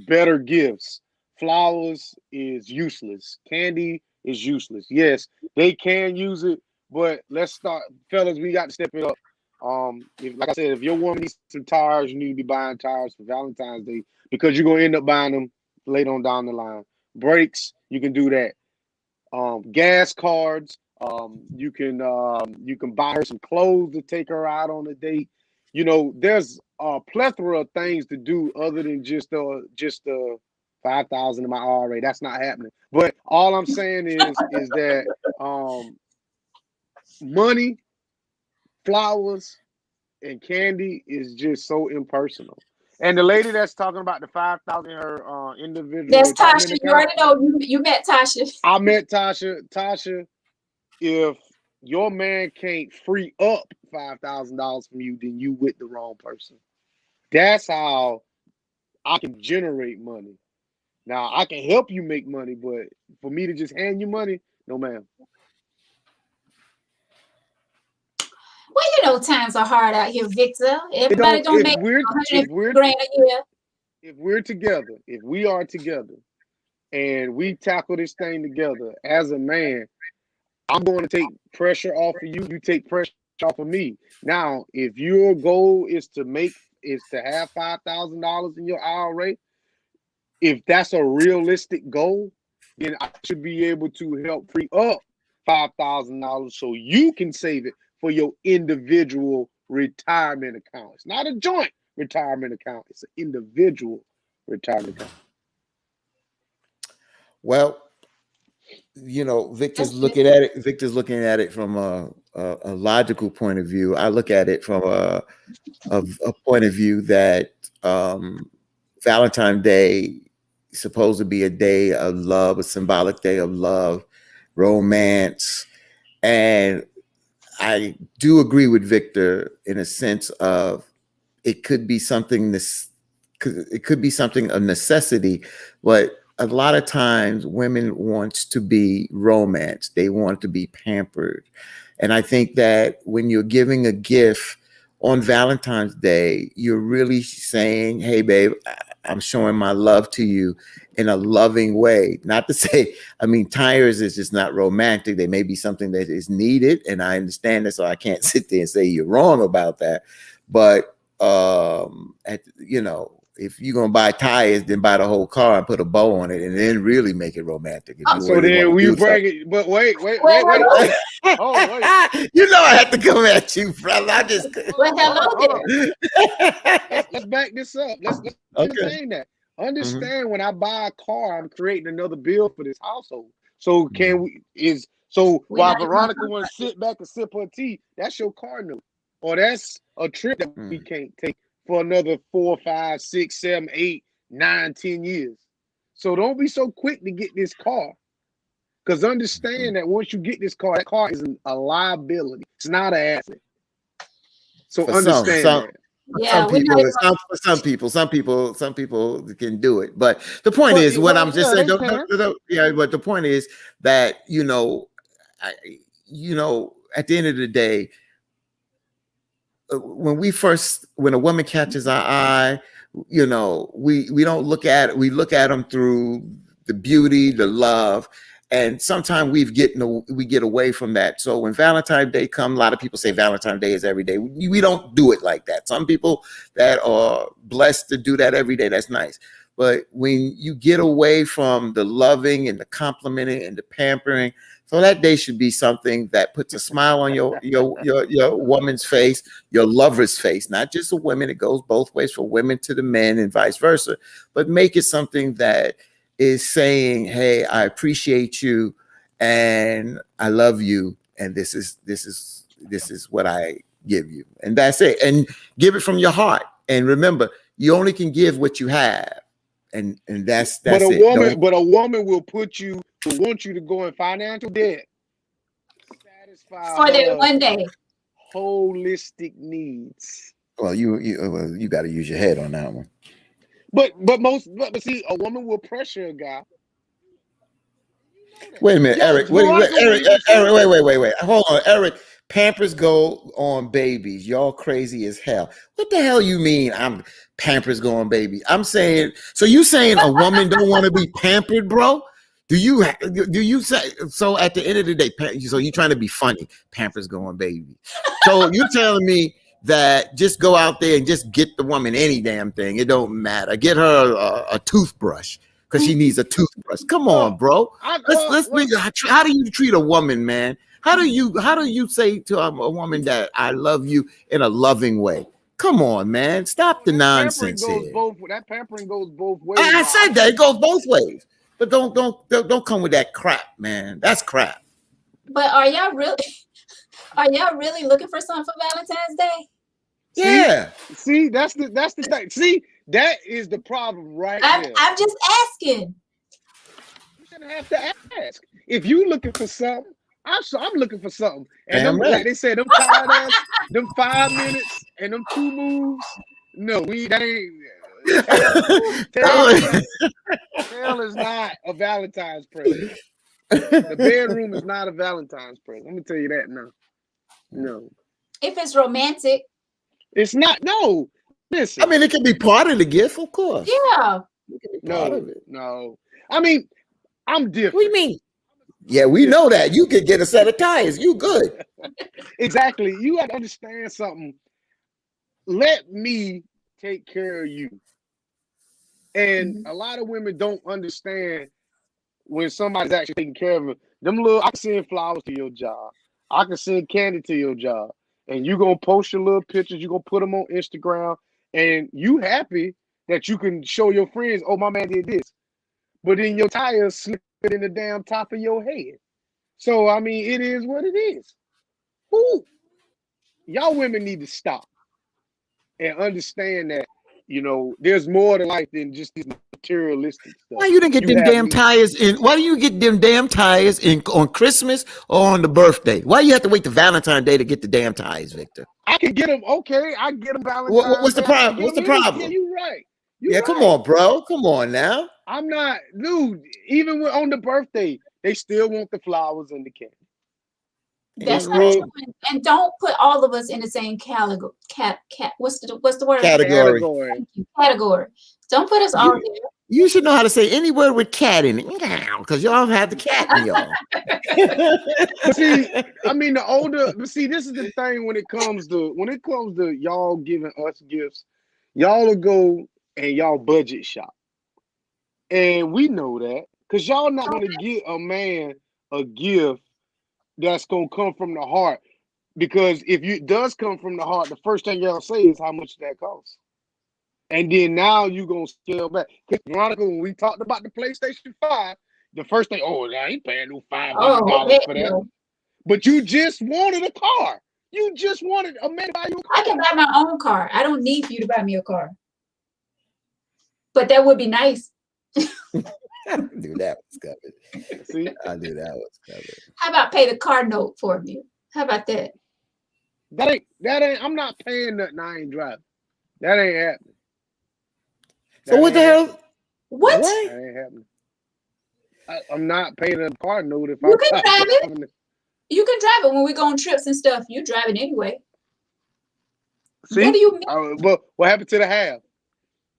better gifts. Flowers is useless. Candy is useless. Yes, they can use it, but let's start, fellas. We got to step it up. Like I said, if your woman needs some tires, you need to be buying tires for Valentine's Day because you're gonna end up buying them later on down the line. Brakes, you can do that. Gas cards, you can buy her some clothes to take her out on a date. There's a plethora of things to do other than just 5,000 in my IRA. That's not happening. But all I'm saying is that money, flowers, and candy is just so impersonal. And the lady that's talking about the 5,000 her individual. That's Tasha. You already know you met Tasha. I met Tasha. Tasha, if your man can't free up $5,000 from you, then you with the wrong person. That's how I can generate money. Now I can help you make money, but for me to just hand you money, no ma'am. Well, times are hard out here, Victor. Everybody don't make $150,000 a year. If we are together, and we tackle this thing together as a man, I'm going to take pressure off of you. You take pressure off of me. Now, if your goal is to have $5,000 in your IRA, if that's a realistic goal, then I should be able to help free up $5,000 so you can save it for your individual retirement account. It's not a joint retirement account. It's an individual retirement account. Well, Victor's looking at it from a logical point of view. I look at it from a point of view that Valentine's Day is supposed to be a day of love, a symbolic day of love, romance. And I do agree with Victor in a sense of it could be something of necessity, but a lot of times women want to be romanced. They want to be pampered. And I think that when you're giving a gift on Valentine's Day, you're really saying, hey, babe, I'm showing my love to you in a loving way. Not to say, tires is just not romantic. They may be something that is needed. And I understand that. So I can't sit there and say you're wrong about that. But, if you're going to buy tires, then buy the whole car and put a bow on it and then really make it romantic. So then we bring it, but wait. Oh, wait. I have to come at you, brother. I just. Well, hello there. Let's back this up. Let's understand that. Understand when I buy a car, I'm creating another bill for this household. So while Veronica wants to sit back and sip her tea, that's your car note. Or that's a trip that we can't take for another 4, 5, 6, 7, 8, 9, 10 years. So don't be so quick to get this car. Because understand that once you get this car, that car is a liability. It's not an asset. So understand that. Yeah, some people can do it. But the point is, what I'm just saying, but the point is that, at the end of the day, when a woman catches our eye, you know, we don't look at it. We look at them through the beauty, the love, and sometimes we get away from that. So when Valentine's Day comes, a lot of people say Valentine's Day is every day. We don't do it like that. Some people that are blessed to do that every day, that's nice. But when you get away from the loving and the complimenting and the pampering, so that day should be something that puts a smile on your woman's face, your lover's face, not just for women. It goes both ways for women to the men and vice versa. But make it something that is saying, "Hey, I appreciate you, and I love you, and this is what I give you," and that's it. And give it from your heart. And remember, you only can give what you have, and that's But it. a woman will want you to go in financial debt, satisfy For their her one day. holistic needs. Well, you got to use your head on that one. But see, a woman will pressure a guy. Wait a minute, Eric. Wait, Eric. Hold on, Eric. Pampers go on babies. Y'all crazy as hell. What the hell you mean? Pampers go on babies. I'm saying. So you saying a woman don't want to be pampered, bro? Do you say so? At the end of the day, so you trying to be funny? Pampers go on babies. So you're telling me that just go out there and just get the woman any damn thing. It don't matter. Get her a toothbrush because she needs a toothbrush. Come on, bro. Let's be. How do you treat a woman, man? How do you say to a woman that I love you in a loving way? Come on, man. Stop the nonsense here. That pampering goes both ways. I said that it goes both ways, but don't come with that crap, man. That's crap. But are y'all really looking for something for Valentine's Day? Yeah. See, that's the thing. See, that is the problem right there. I'm just asking. You shouldn't have to ask. If you looking for something, I'm looking for something. And Damn right. like they said, them tired ass, them 5 minutes and them 2 moves. No, that ain't. Tail is not a Valentine's present. The bedroom is not a Valentine's present. Let me tell you that now. No. If it's romantic. It's not. No. Listen. I mean, it can be part of the gift, of course. Yeah. No. I mean, I'm different. What do you mean? Yeah, we know that. You could get a set of tires. You good. Exactly. You have to understand something. Let me take care of you. And a lot of women don't understand when somebody's actually taking care of them. I can send flowers to your job. I can send candy to your job. And you're going to post your little pictures. You're going to put them on Instagram. And you happy that you can show your friends, oh, my man did this. But then your tires slip in the damn top of your head. So, I mean, it is what it is. Ooh. Y'all women need to stop and understand that, you know, there's more to life than just these materialistic stuff. Why you didn't get them damn tires in? Why do you get them damn tires on Christmas or on the birthday? Why you have to wait to Valentine's Day to get the damn tires, Victor? I can get them. Okay, I can get them Valentine's. What's the problem? What's the problem? Yeah, you're right. Come on, bro. Come on now. I'm not, dude. Even on the birthday, they still want the flowers and the candy. That's not true. And don't put all of us in the same category. What's the word? Category. Category. Don't put us all there. You should know how to say any word with cat in it, because y'all have the cat in y'all. See, I mean, this is the thing when it comes to y'all giving us gifts, y'all will go and y'all budget shop. And we know that because y'all not going to give a man a gift that's going to come from the heart. Because if it does come from the heart, the first thing y'all say is how much that costs. And then now you're going to scale back. Because Veronica, when we talked about the PlayStation 5, the first thing, I ain't paying no $500 for that. But you just wanted a car. You just wanted a man to buy you a car. I can buy my own car. I don't need for you to buy me a car. But that would be nice. I knew that was coming. See? I knew that was coming. How about pay the car note for me? How about that? That ain't, I'm not paying nothing I ain't driving. That ain't happening. So what the hell? What? That ain't happening. I'm not paying a car note if you can drive it. You can drive it when we go on trips and stuff. You drive it anyway. See? What do you mean? But what happened to the half?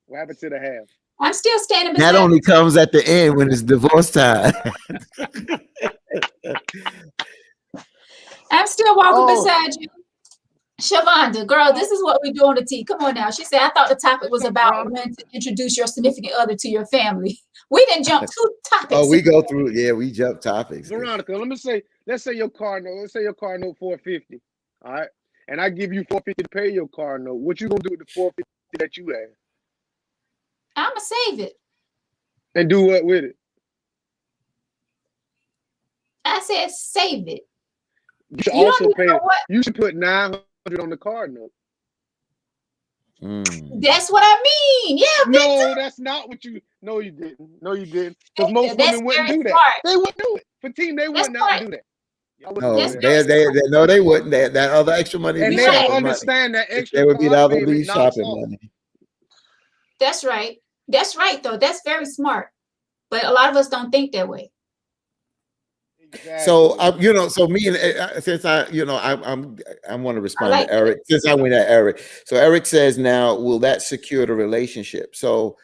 What happened to the half? I'm still standing That beside only you. comes at the end when it's divorce time. I'm still walking Oh. beside you. Shavonda, girl, this is what we do on the tea. Come on now. She said, I thought the topic was about when to introduce your significant other to your family. We didn't jump 2 topics. Oh, we go through. Yeah, we jump topics. Veronica, let's say your car note $450. All right. And I give you $450 to pay your car note. What you gonna do with the $450 that you have? I'ma save it. And do what with it? I said save it. You should You also don't pay. even know what. You should put $900 on the car note. That's what I mean. Yeah, No, that's not what you. No, you didn't. No, you didn't. Because most That's women wouldn't very do that. smart. They wouldn't do it. For team, they That's would not right. do that. Y'all wouldn't No, do That's that. very no, they wouldn't. That other extra money. And be they You're don't shopping money. understand that extra. That would be the car other payment be knocks shopping off. money. That's right. That's right, though. That's very smart. But a lot of us don't think that way. Exactly. So so me and since I want to respond like to Eric since I went at Eric. So Eric says now, will that secure the relationship? So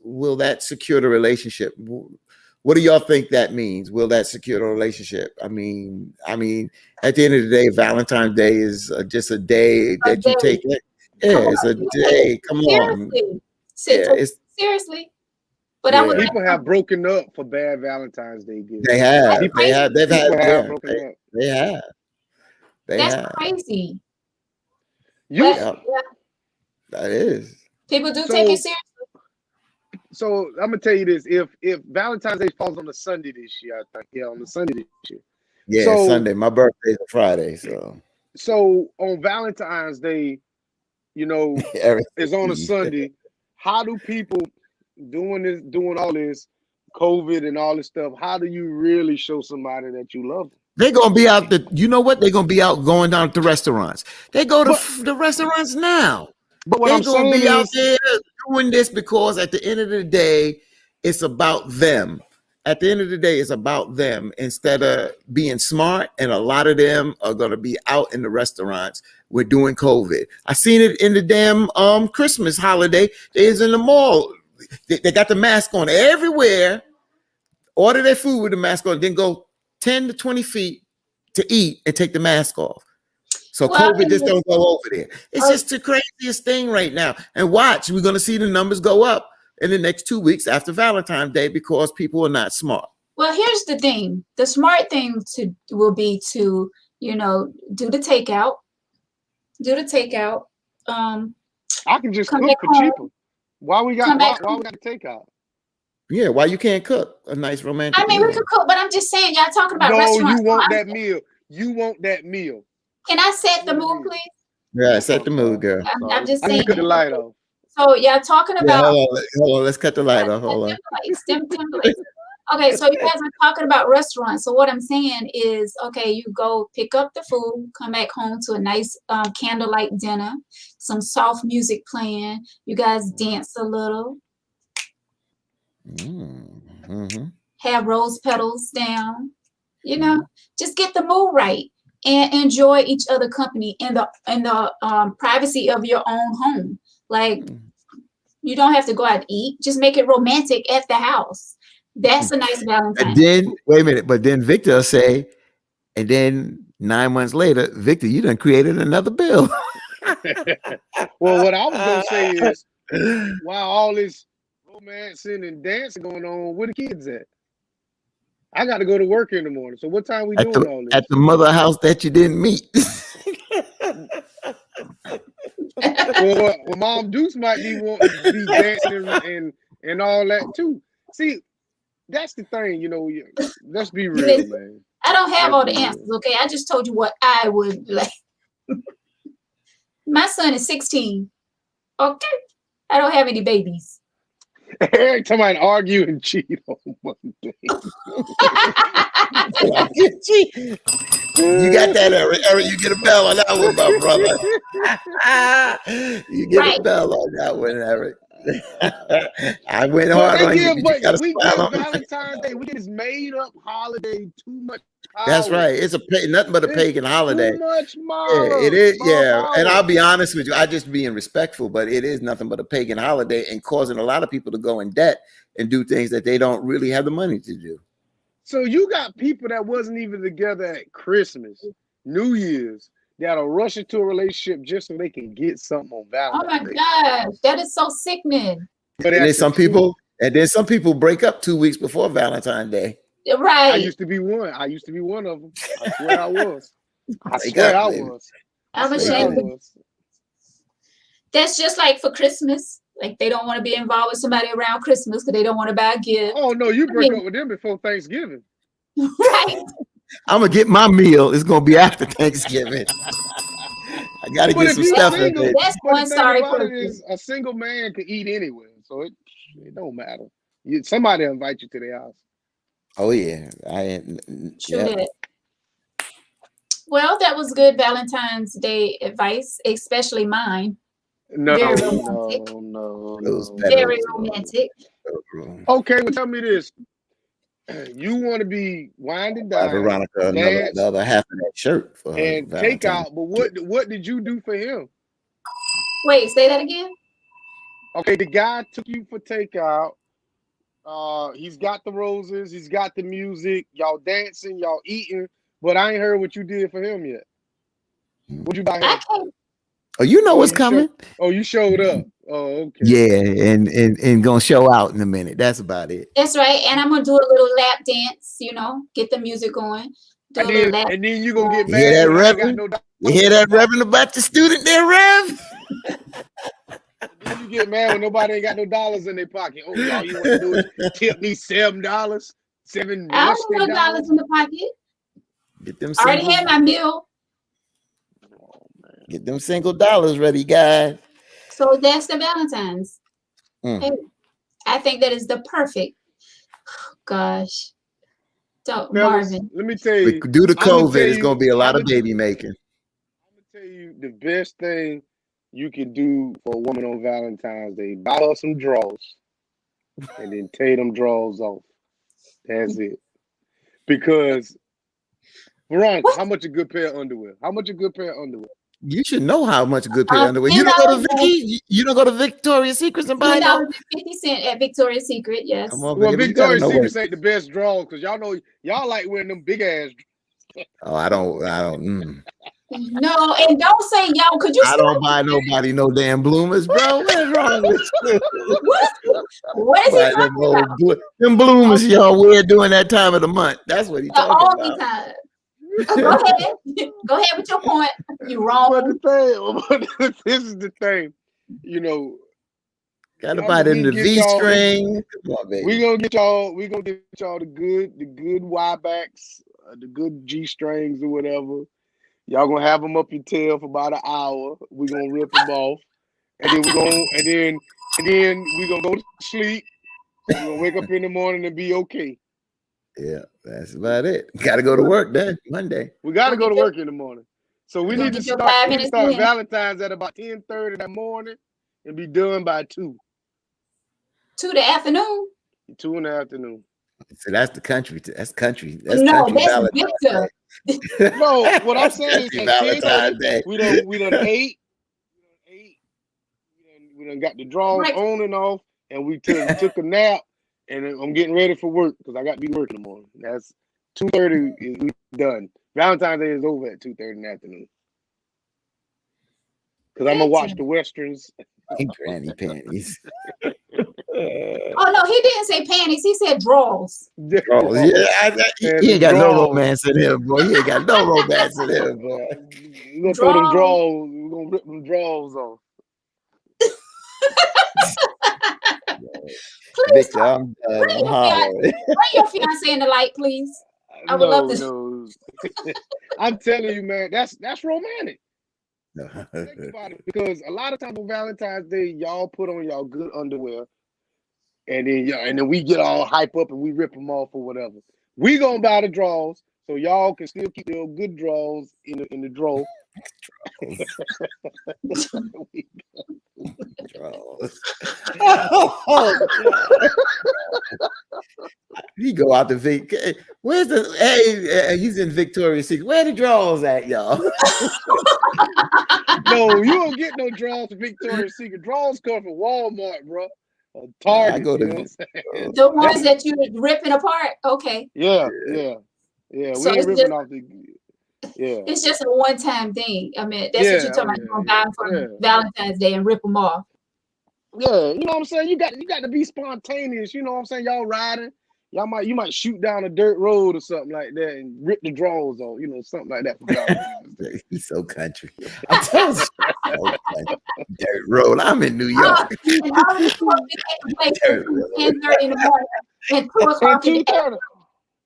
will that secure the relationship? What do y'all think that means? Will that secure the relationship? I mean, at the end of the day, Valentine's Day is just a day that you take it. Yeah, it's a day. Come on. Seriously. Yeah, Seriously. But I would People have broken up for bad Valentine's Day gifts. they have. That's They have. They've had. People have Yeah, broken up. they have. They that's have. crazy. You But, Yeah. yeah, That is. people do So- take it seriously. So I'm gonna tell you this: if Valentine's Day falls on a Sunday this year, I think on the Sunday this year. Yeah, So- Sunday. My birthday's a Friday, so So on Valentine's Day, Eric, it's on a Sunday. How do people doing all this COVID and all this stuff? How do you really show somebody that you love them? they're gonna be out. You know what? They're gonna be out going down to restaurants. They go to the restaurants now. But what They're I'm gonna saying be out is, there doing this because at the end of the day, it's about them. At the end of the day, it's about them instead of being smart. And a lot of them are gonna be out in the restaurants. We're doing COVID. I seen it in the damn Christmas holiday. They is in the mall. They got the mask on everywhere. Order their food with the mask on, then go 10 to 20 feet to eat and take the mask off. So Well, COVID just don't go over there. It's just the craziest thing right now. And watch, we're going to see the numbers go up in the next 2 weeks after Valentine's Day because people are not smart. Well, here's the thing. The smart thing will be to, do the takeout. Do the takeout. I can just Come cook back for home. cheaper. Why we got to take out? Yeah, why you can't cook a nice romantic I mean, we meal? could cook, but I'm just saying, y'all talking about No, restaurants. you want so that meal. You want that meal. Can I set the mood, please? Yeah, set the mood, girl. I'm just I saying. can cut the light off. So y'all talking Yeah, about hold on. Let's cut the light off. Hold on. Dim lights. Okay, so you guys are talking about restaurants. So what I'm saying is, okay, you go pick up the food, come back home to a nice candlelight dinner, some soft music playing. You guys dance a little, Mm-hmm. have rose petals down. Just get the mood right and enjoy each other company in the privacy of your own home. Like, you don't have to go out to eat. Just make it romantic at the house. That's a nice Valentine. And then, wait a minute, but then Victor will say, and then 9 months later, Victor, you done created another bill. Well, what I was gonna say is, while all this romancing and dancing going on, where the kids at? I got to go to work in the morning. So what time we doing all this? At the mother house that you didn't meet. Well, Mom Deuce might be wanting to be dancing and all that too. See, that's the thing, let's be real, man. I don't have all the answers, okay? I just told you what I would like. My son is 16. Okay. I don't have any babies. Every time I argue and cheat on Monday. You got that, Eric. Eric, you get a bell on that one, my brother. You get a bell on that one, Eric. I went hard on you. We You got a give smile on. Valentine's Day. We get this made up holiday too much That's power. right. It's nothing but a It's pagan holiday. Too much Yeah, power. it is. More Yeah, and power. I'll be honest with you. I just being respectful, but it is nothing but a pagan holiday and causing a lot of people to go in debt and do things that they don't really have the money to do. So you got people that wasn't even together at Christmas, New Year's, that'll rush into a relationship just so they can get something on Oh my Valentine's Day. gosh, that is so sickening. But And then at some the people, break up 2 weeks before Valentine's Day. Right. I used to be one. I used to be one of them. I swear I was. I Break swear up, I baby. was. I'm I swear I ashamed. was. That's just like for Christmas. Like they don't want to be involved with somebody around Christmas because they don't want to buy a gift. Oh no, you break up with them before Thanksgiving. Right. I'm gonna get my meal. It's gonna be after Thanksgiving. I gotta But get if some you stuff in single, there. That's but one the thing sorry about it person. is a single man could eat anywhere, so it don't matter. Somebody invite you to their house. Oh yeah, True that. Well, that was good Valentine's Day advice, especially mine. No, Very no, romantic. no, Those no. better. Very romantic. Okay, well, tell me this. You want to be winding Buy down, Veronica dance, the other half of that shirt for her and take Valentine's. out. But what did you do for him? Wait, say that again? Okay, the guy took you for takeout. He's got the roses, he's got the music, y'all dancing, y'all eating, but I ain't heard what you did for him yet. What'd you buy him? I can't. Oh, you know what's you coming? You showed up. Oh, okay. Yeah, and gonna show out in a minute. That's about it. That's right. And I'm gonna do a little lap dance, get the music on. Do a little lap. And then you gonna get You hear that, mad when I ain't got Reverend? no dollars. You hear that, Reverend, about the student there, Rev? Then you get mad when nobody ain't got no dollars in their pocket. Oh, y'all, you want to do it? Tip me $7, $7 I don't have no dollars in the pocket. Get them I already single, had my meal. get them single dollars ready, guys. So that's the Valentine's. Mm. Hey, I think that is the perfect. Gosh. So Fellas, Marvin. let me tell you. Due to I'ma tell COVID, it's you- gonna be a lot of I'ma- baby making. I'm gonna tell you the best thing you can do for a woman on Valentine's Day. Buy her some drawers and then take them drawers off. That's it. Because Veronica, What? how much a good pair of underwear? How much a good pair of underwear? You should know how much a good pair of underwear. You $10 don't go to Vicky. You don't go to Victoria's Secrets and buy no. $10.50 at Victoria's Secret. Yes. Come on, Well, baby, you gotta Victoria's know Secret what- ain't the best drawers because y'all know y'all like wearing them big ass. Oh, I don't. No, and don't say y'all. Could you? I don't buy nobody no damn bloomers, bro. What's wrong with you? What is he Buy talking them, old about? them bloomers y'all wear during that time of the month. That's what he The talking only about. time. Go ahead. Go ahead with your point. You wrong. This is the thing, Gotta y'all buy them the get V y'all- string. Come on, baby. We gonna get y'all the good Y backs, the good G strings or whatever. Y'all gonna have them up your tail for about an hour. We gonna rip them off, and then we gonna go to sleep. We gonna wake up in the morning and be okay. Yeah, that's about it. Gotta go to work then Monday. We gotta Go go to get your- work in the morning. So we Go need to get your start, 5 we minutes start in. Valentine's at about 10:30 that morning and be done by 2 To the afternoon. in the afternoon. So that's the country. That's country. That's No, country that's Valentine's Victor. Day. No, what I'm That's saying is country at Valentine's 10:30, Day. we done ate. We done got the drawers Right. on and off, and we took a nap, and then I'm getting ready for work because I got to be working in the morning. That's 2:30 is done. Valentine's Day is over at 2:30 in the afternoon. Because I'm gonna watch the westerns. And granny panties. Oh no, he didn't say panties. He said drawers. Oh, yeah, he ain't got no Draws. romance in him, boy. He ain't got no romance in him, boy. We're gonna throw them Draws. drawers. We're gonna rip them drawers off. Please Victor, talk. I'm Bring your hollering. Bring your fiance in the light, please. I would love to- No. I'm telling you, man, that's romantic. Think about it, because a lot of times on Valentine's Day, y'all put on y'all good underwear, and then we get all hype up and we rip them off or whatever. We gonna buy the drawers so y'all can still keep your good drawers in the drawer. He go out to Vic. Where's the he's in Victoria's Secret. Where the drawers at, y'all? No, you don't get no draws from Victoria's Secret. Draws come from Walmart, bro. Or Target. I go to you know what I'm saying? The ones that you're ripping apart. Okay. Yeah. So We ain't it's ripping just- off the. Yeah. It's just a one-time thing. I mean, that's what you're talking about. You're gonna buy them for yeah. Valentine's Day and rip them off. Yeah, you know what I'm saying? You got to be spontaneous. You know what I'm saying? Y'all riding, you might shoot down a dirt road or something like that and rip the drawers off, you know, something like that. For Valentine's Day. He's so country. I told you, so country. Dirt road. I'm in New York. And all these folks they take from 10:30 in the morning and 2 o'clock in the 2:30.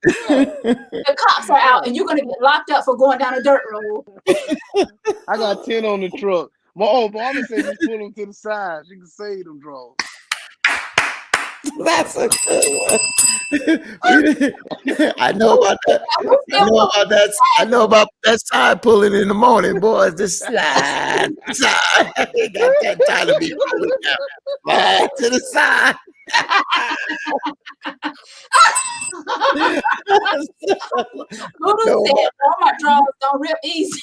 the cops are out and you're gonna get locked up for going down a dirt road. I got 10 on the truck. My old mama said just pull them to the side. She can save them drawers. That's a good one. I know about that. I know about that side pulling in the morning, boys. Just slide. Ain't got that time to be rolling down. Slide to the side. Voodoo No. said Walmart drawers don't rip easy.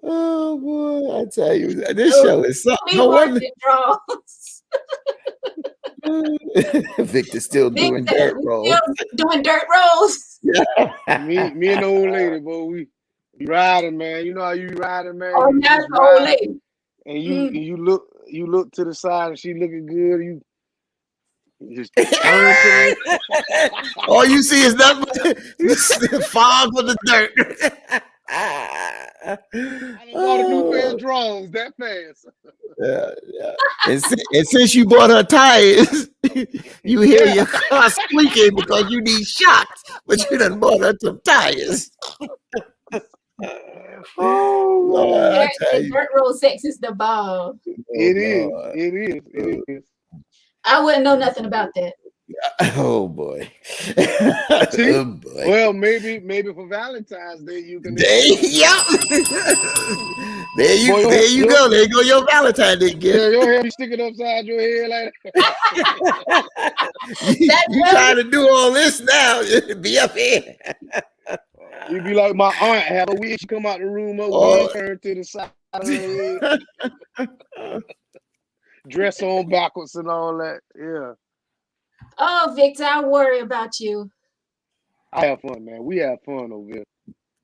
Oh boy, I tell you, this show is something. We No worked wonder in drawers. Victor's still doing Victor, dirt we rolls. still doing dirt rolls. Me and the old lady, boy, we riding, man. You know how you riding, man. Oh, You now just it's the old ride, lady. and you look to the side and she looking good. You just turn to the All you see is nothing but the fog of the dirt. I done bought a new pair of drawers that fast. Yeah. And since you bought her tires, you hear your car squeaking because you need shocks, but you done bought her some tires. Oh, Lord, I tell Dirt, you. dirt road sex is the bomb. It is. Lord. It is. I wouldn't know nothing about that. Oh boy. See? Oh boy. Well, maybe for Valentine's Day you can. Yep. There you Boy, go. There you go your Valentine's Day Yeah, gift. your hair be sticking upside your head like that. You trying to do all this now? Be up here. You be like my aunt have a wig. She come out the room up, Oh. wig turned to the side of her head. Dress on backwards and all that. Yeah. Oh, Victor, I worry about you. I have fun, man. We have fun over here.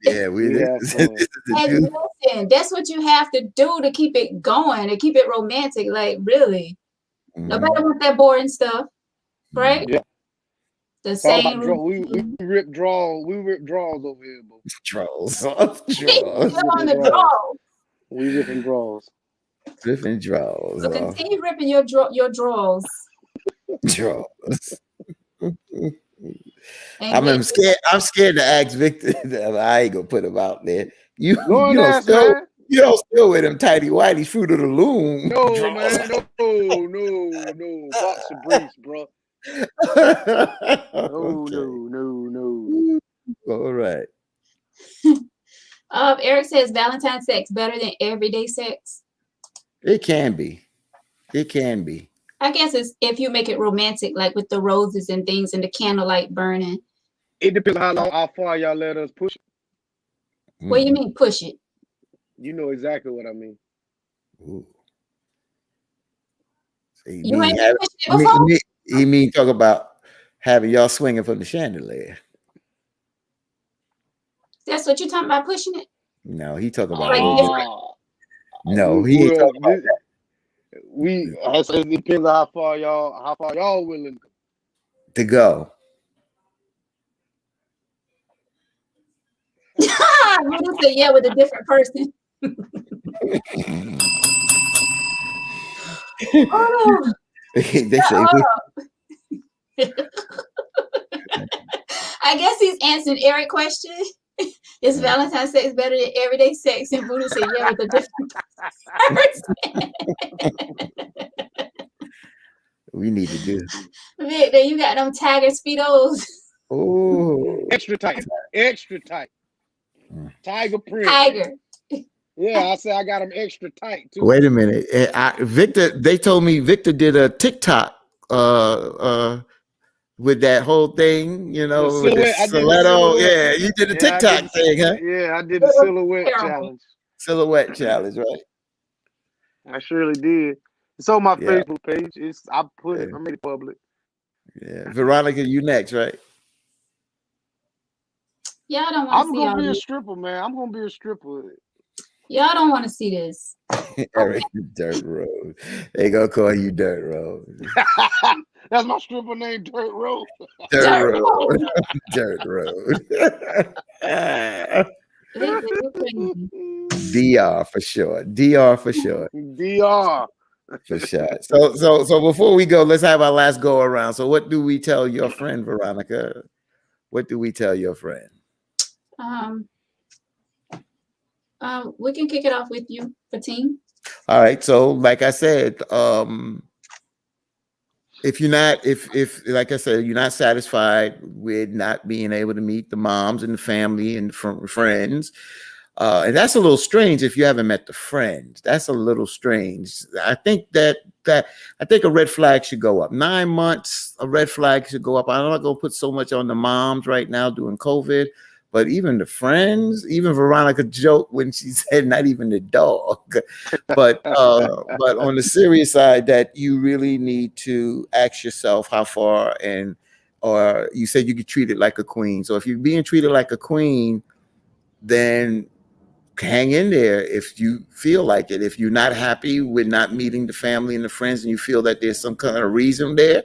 Yeah, we Yeah, this fun. is the And dude. listen, that's what you have to do to keep it going, to keep it romantic. Like, really. Nobody wants that boring stuff, right? Yeah. The Talk about same. draw. We rip draws. We rip draws over here, bro. Trolls. Still on the Draws. draw. We ripping draws. Different draws. So continue ripping your drawers. Draws. And I'm scared to ask Victor. I ain't gonna put him out there. You Go on, don't ass, still man. you don't still with them tighty whitey fruit of the loom. No, draws. man. No. Boxer briefs, bro. No. All right. Eric says Valentine's sex better than everyday sex. It can be. It can be. I guess it's if you make it romantic, like with the roses and things and the candlelight burning. It depends on how far y'all let us push it. What do you mean push it? You know exactly what I mean. Ooh. So You ain't pushed it before? he mean talk about having y'all swinging from the chandelier. That's what you're talking about, pushing it? No, he talk about Like different. no, he ain't talking about that. It depends on how far y'all willing. To go. Rudy said, yeah, with a different person. Oh, They say I guess he's answering Eric's question. Is Valentine's sex better than everyday sex? And Buddha said, yeah, with a different person. we need to do. Victor, you got them Tiger Speedos. Oh, Extra tight. Tiger print. Tiger. Yeah, I said I got them extra tight too. wait a minute. Victor, they told me Victor did a TikTok with that whole thing, you know, with the I did the stiletto. silhouette. Yeah, you did the Yeah, I did TikTok thing, huh? Yeah, I did the It was silhouette terrible. challenge. Silhouette challenge, right? I surely did. It's on my Yeah. Facebook page. I made it public. Yeah. Veronica, you next, right? Y'all don't want to I'm see gonna all be a this. stripper, man. I'm gonna be a stripper. Y'all don't want to see this. Eric, Dirt Road. They gonna call you Dirt Road. That's my stripper name, Dirt Road. Dirt Dirt Road. Dirt Road. They're crazy. DR for sure. DR for sure. DR. For sure. So before we go, let's have our last go around. So what do we tell your friend, Veronica? What do we tell your friend? We can kick it off with you, Fatim. All right. So like I said, if you're not, if like I said, you're not satisfied with not being able to meet the moms and the family and friends, and that's a little strange if you haven't met the friends. That's a little strange. I think I think a red flag should go up. 9 months, a red flag should go up. I'm not gonna put so much on the moms right now during COVID, but even the friends, even Veronica joked when she said not even the dog. But on the serious side, that you really need to ask yourself how far, or you said you get treated like a queen. So if you're being treated like a queen, then hang in there if you feel like it. If you're not happy with not meeting the family and the friends, and you feel that there's some kind of reason there,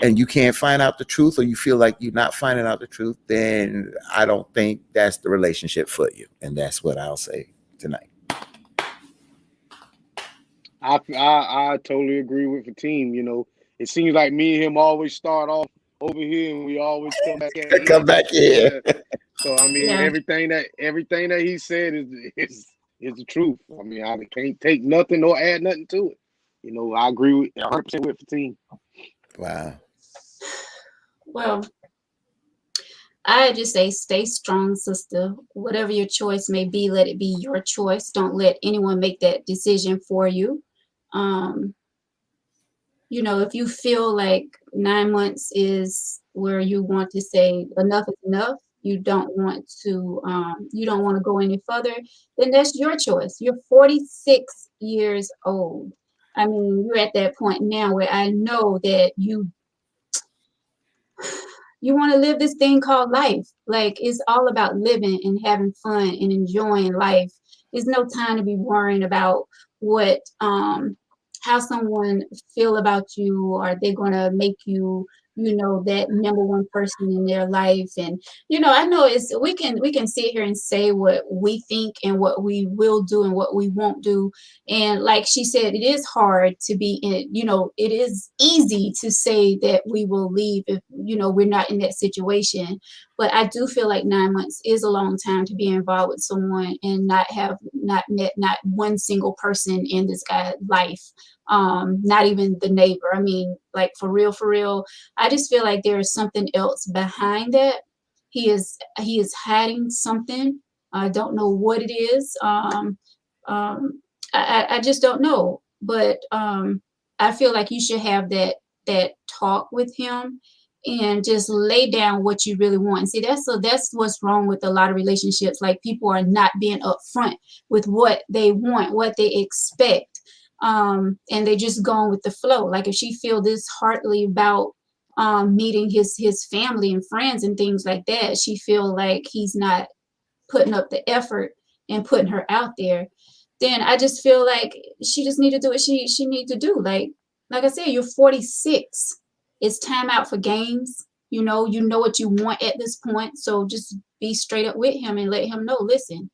and you can't find out the truth, or you feel like you're not finding out the truth, then I don't think that's the relationship for you. And that's what I'll say tonight. I totally agree with the team. You know, it seems like me and him always start off over here, and we always come back at it. Come back here. So I mean, Yeah. everything that he said is the truth. I mean, I can't take nothing or add nothing to it. You know, I agree with 100% with the team. Wow. Well, I just say stay strong, sister. Whatever your choice may be, let it be your choice. Don't let anyone make that decision for you. You know, if you feel like 9 months is where you want to say enough is enough, you don't want to go any further, then that's your choice. You're 46 years old. I mean, you're at that point now where I know that you want to live this thing called life. Like, it's all about living and having fun and enjoying life. There's no time to be worrying about what how someone feel about you. Are they going to make you, you know, that number one person in their life? And you know, I know we can sit here and say what we think and what we will do and what we won't do. And like she said, it is hard to be in, you know, it is easy to say that we will leave if, you know, we're not in that situation. But I do feel like 9 months is a long time to be involved with someone and not met not one single person in this guy's life. Not even the neighbor. I mean, like, for real. I just feel like there is something else behind that. He is hiding something. I don't know what it is. I just don't know. But I feel like you should have that talk with him and just lay down what you really want. See, that's what's wrong with a lot of relationships. Like, people are not being upfront with what they want, what they expect. And they just going with the flow. Like, if she feel this heartily about meeting his family and friends and things like that, she feel like he's not putting up the effort and putting her out there, then I just feel like she just need to do what she need to do. Like I said, you're 46. It's time out for games. You know what you want at this point. So just be straight up with him and let him know, listen,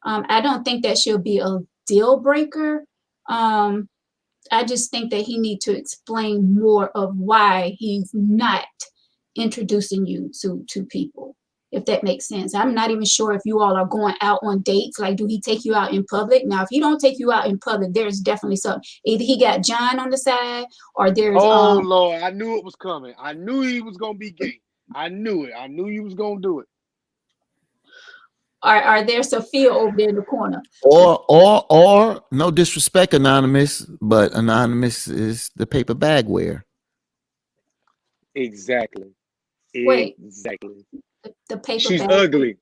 I don't think that should be a deal breaker. I just think that he need to explain more of why he's not introducing you to people, if that makes sense. I'm not even sure if you all are going out on dates. Like, do he take you out in public? Now, if he don't take you out in public, there's definitely something. Either he got John on the side, or there's Lord, I knew it was coming. I knew he was gonna be gay. I knew it. I knew he was gonna do it. Are there Sophia over there in the corner? Or no disrespect, Anonymous, but Anonymous is the paper bag wearer. Exactly. Wait. Exactly. The paper She's bag. ugly.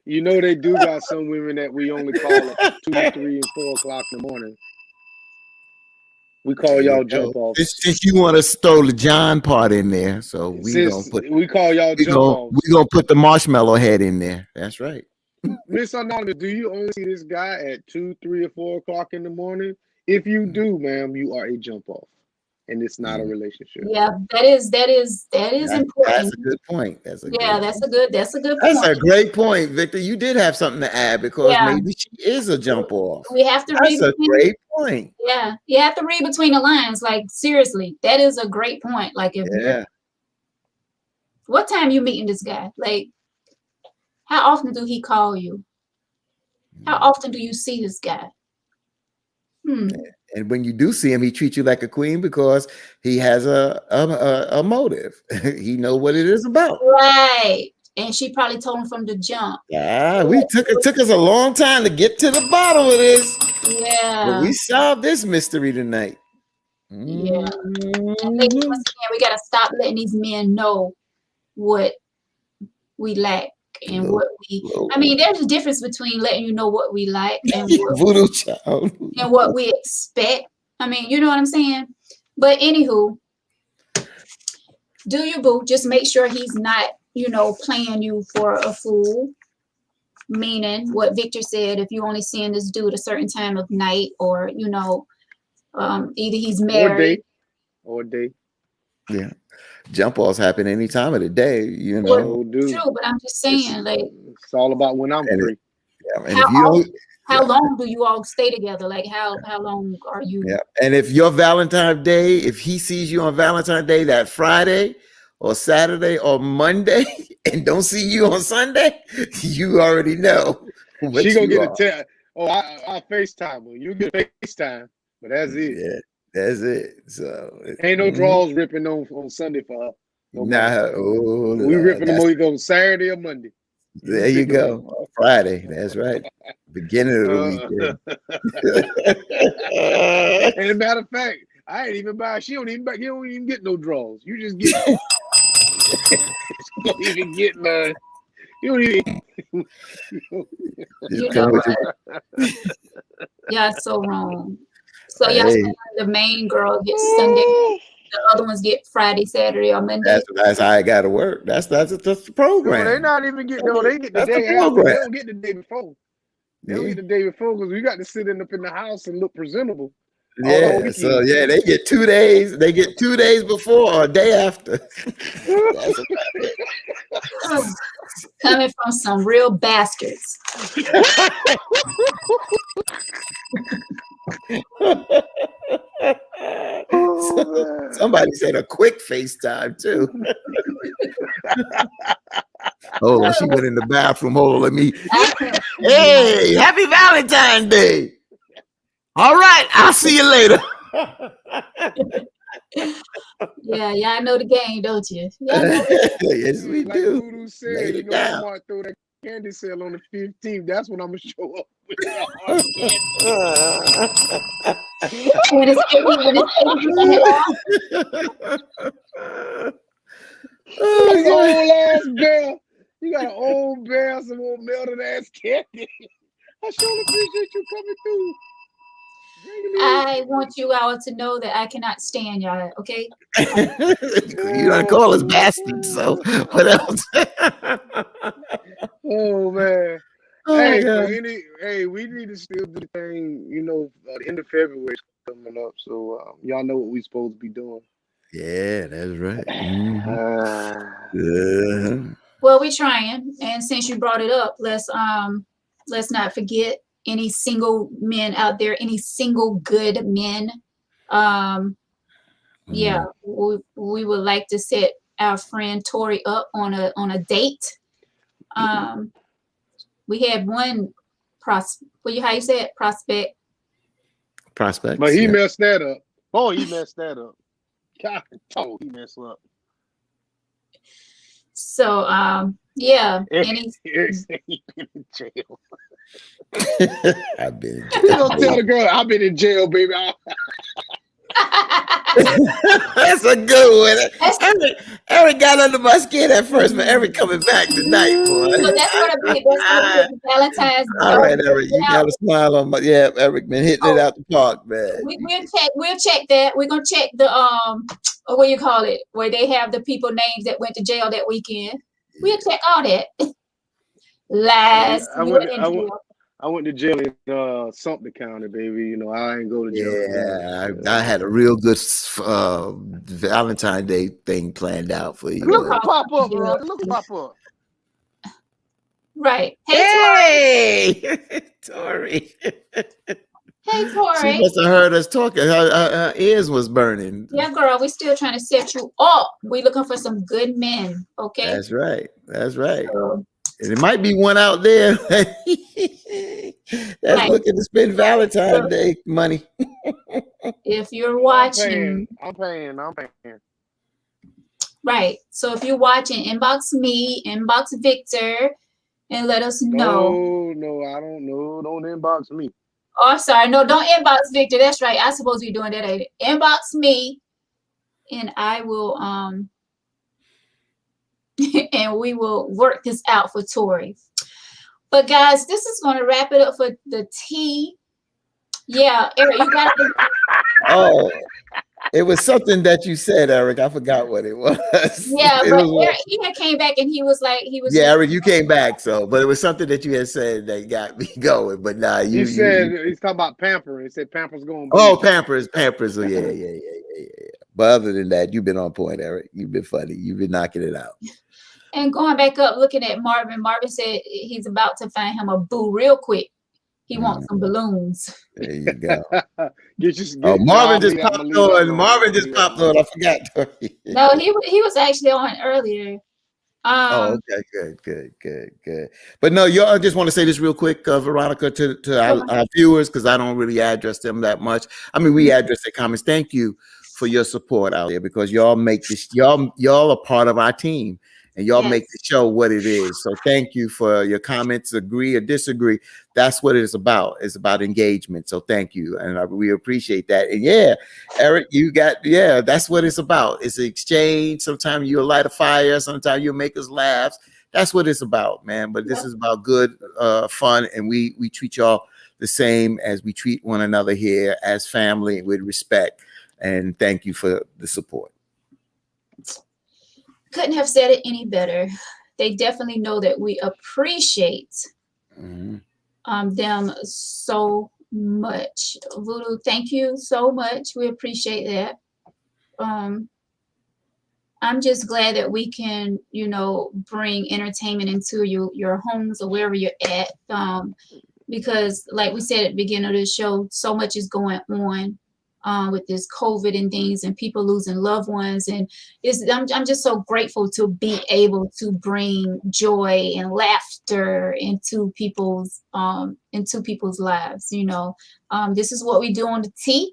You know they do got some women that we only call at 2, 3, and 4 o'clock in the morning. We call There you y'all go. jump off. Since you want to throw the John part in there, so we gonna Since we call y'all jump offs. we gonna put the marshmallow head in there. That's right. Miss Anonymous, do you only see this guy at 2, 3, or 4 o'clock in the morning? If you do, ma'am, you are a jump off, and it's not a relationship. Yeah, that is important. That's a good point. That's a great great point, Victor. You did have something to add because maybe she is a jump off. We have to read. That's a great point. Yeah, you have to read between the lines. Like seriously, that is a great point. Like if what time you meeting this guy? Like how often do he call you? How often do you see this guy? And when you do see him, he treats you like a queen because he has a motive. He know what it is about. Right. And she probably told him from the jump. Yeah, it took us a long time to get to the bottom of this. Yeah. But we solved this mystery tonight. Yeah. And ladies, once again, we gotta stop letting these men know what we lack and what we. I mean, there's a difference between letting you know what we like and what, voodoo child. And what we expect. I mean, you know what I'm saying? But anywho, do your boo. Just make sure he's not, playing you for a fool. Meaning what Victor said, if you only seeing this dude a certain time of night or, either he's married. Or day. Yeah. Jump offs happen any time of the day, Well, true, but I'm just saying, it's all about when I'm free. Yeah, and how long do you all stay together? Like how long are you? Yeah, and if your Valentine's Day, if he sees you on Valentine's Day that Friday or Saturday or Monday and don't see you on Sunday, you already know. She gonna get a tell. Oh, I FaceTime her. You get FaceTime, but that's it. Yeah, that's it. So ain't no draws ripping on Sunday for her. We ripping them on Saturday or Monday. There you go. Friday. That's right. Beginning of the weekend. And as a matter of fact, I ain't even buy. You don't even get no draws. You just get. You don't even get none. You don't even. Yeah, so wrong. So the main girl gets Sunday. The other ones get Friday, Saturday, or Monday. That's how I got to work. That's the program. No, they not even getting. No, they get the day after. They don't get the day before. They don't get the day before because we got to sit up in the house and look presentable. Yeah, so they get 2 days. They get 2 days before or a day after. Coming from some real bastards. Somebody said a quick FaceTime too. Oh, she went in the bathroom. Hold on, let me. Hey, happy Valentine's Day. All right, I'll see you later. Yeah, y'all know the game, don't you? Yes, we like do. Voodoo said, Walmart throw that candy sale on the 15th. That's when I'm gonna show up with when it's old ass bear. You got an old bear, some old melted ass candy. I sure appreciate you coming through. I want you all to know that I cannot stand y'all, okay? You don't call us bastards, so what else? Oh man. Oh, hey, we need to still do the thing, the end of February coming up. So y'all know what we supposed to be doing. Yeah, that's right. Well, we're trying, and since you brought it up, let's not forget any single men out there, any single good men. Yeah, we would like to set our friend Tori up on a date. We had one how you say it? Prospect. But he messed that up. Oh, he messed that up. God, he messed up. So Yeah, Eric, and he's Eric said he been in jail. I've been in You gonna tell jail. the girl I've been in jail, baby? That's a good one. that's Eric got under my skin at first, but Eric coming back tonight, boy. so that's gonna be the Valentine's. All right, Eric, you got a smile on my. Yeah, Eric been hitting it Oh, out the park, man. we'll check that. We're gonna check the what do you call it, where they have the people names that went to jail that weekend. We'll check all that. Last I you went. were in I went. jail. I went to jail in Sumter County, baby. You know, I ain't go to jail. Yeah, I had a real good Valentine's Day thing planned out for you. Look We'll who call pop up, jail. bro. Look who pop up. Right. Hey, Hey, Tori. Hey, She Tori. must have heard us talking. Her ears was burning. Yeah, girl, we still trying to set you up. We looking for some good men. Okay. That's right. That's right. So, And it might be one out there that's right. looking to spend Valentine's Day money. If you're I'm watching, paying. right. So if you're watching, inbox me, inbox Victor, and let us know. No, I don't know. Don't inbox me. Oh, I'm sorry. No, don't inbox Victor. That's right. I'm supposed to be doing that. Ain't it? Inbox me, and I will and we will work this out for Tori. But guys, this is going to wrap it up for the tea. Yeah, Eric, you got to. Oh, it was something that you said, Eric. I forgot what it was. Yeah, It but was- Eric, he had came back and he was like, yeah, Eric, you came back, but it was something that you had said that got me going. But nah, He said he's talking about pampering. He said Pampers going. Oh, Pampers. Oh, yeah. But other than that, you've been on point, Eric. You've been funny. You've been knocking it out. And going back up, looking at Marvin. Marvin said he's about to find him a boo real quick. He wants some balloons. There you go. Oh, Marvin just popped on. Marvin just popped on. I forgot. No, he was actually on earlier. Oh, okay, good. But no, I just want to say this real quick, Veronica, to our viewers, because I don't really address them that much. I mean, we address their comments. Thank you for your support out there, because y'all make this. Y'all are part of our team, and y'all make the show what it is. So thank you for your comments, agree or disagree. That's what it's about. It's about engagement. So thank you. And we appreciate that. And yeah, Eric, that's what it's about. It's an exchange. Sometimes you'll light a fire. Sometimes you'll make us laugh. That's what it's about, man. But this is about good fun. And we treat y'all the same as we treat one another here as family, with respect. And thank you for the support. Couldn't have said it any better. They definitely know that we appreciate them so much. Voodoo, thank you so much. We appreciate that. I'm just glad that we can, bring entertainment into your homes or wherever you're at. Because like we said at the beginning of the show, so much is going on with this COVID and things, and people losing loved ones. And I'm just so grateful to be able to bring joy and laughter into people's lives. This is what we do on the T.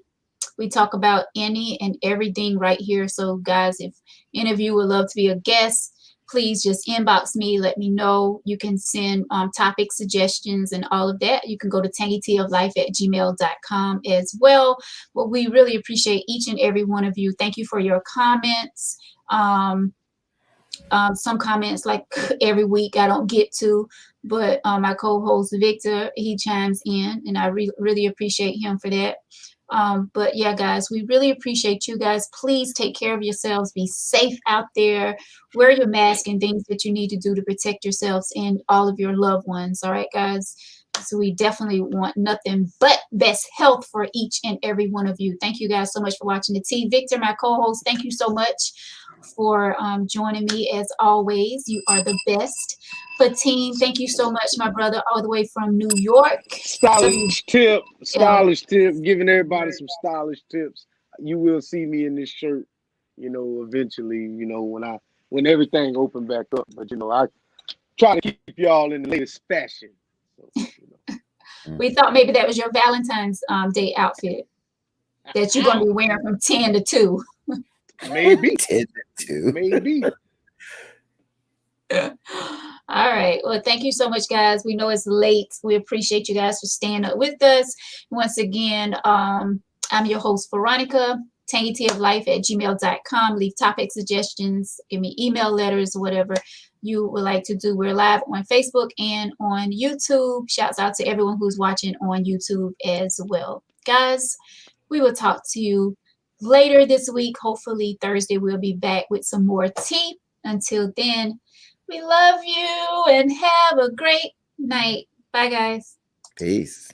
We talk about any and everything right here. So guys, if any of you would love to be a guest, please just inbox me, let me know. You can send topic suggestions and all of that. You can go to tangyteaoflife@gmail.com as well. But we really appreciate each and every one of you. Thank you for your comments. Some comments like every week I don't get to, but my co-host Victor, he chimes in, and I really appreciate him for that. But yeah, guys, we really appreciate you guys. Please take care of yourselves. Be safe out there. Wear your mask and things that you need to do to protect yourselves and all of your loved ones. All right, guys. So we definitely want nothing but best health for each and every one of you. Thank you guys so much for watching the T. Victor, my co-host, thank you so much for joining me as always. You are the best. Fatine, thank you so much, my brother, all the way from New York. Stylish tip, giving everybody some stylish tips. You will see me in this shirt, eventually, when everything open back up. But I try to keep y'all in the latest fashion. So, We thought maybe that was your Valentine's Day outfit that you're going to be wearing from 10 to 2. Maybe 10 to 2. Maybe. All right. Well, thank you so much, guys. We know it's late. We appreciate you guys for staying up with us. Once again, I'm your host, Veronica, tangyteaoflife@gmail.com. Leave topic suggestions, give me email letters, whatever you would like to do. We're live on Facebook and on YouTube. Shouts out to everyone who's watching on YouTube as well. Guys, we will talk to you later this week. Hopefully Thursday we'll be back with some more tea. Until then, we love you and have a great night. Bye, guys. Peace.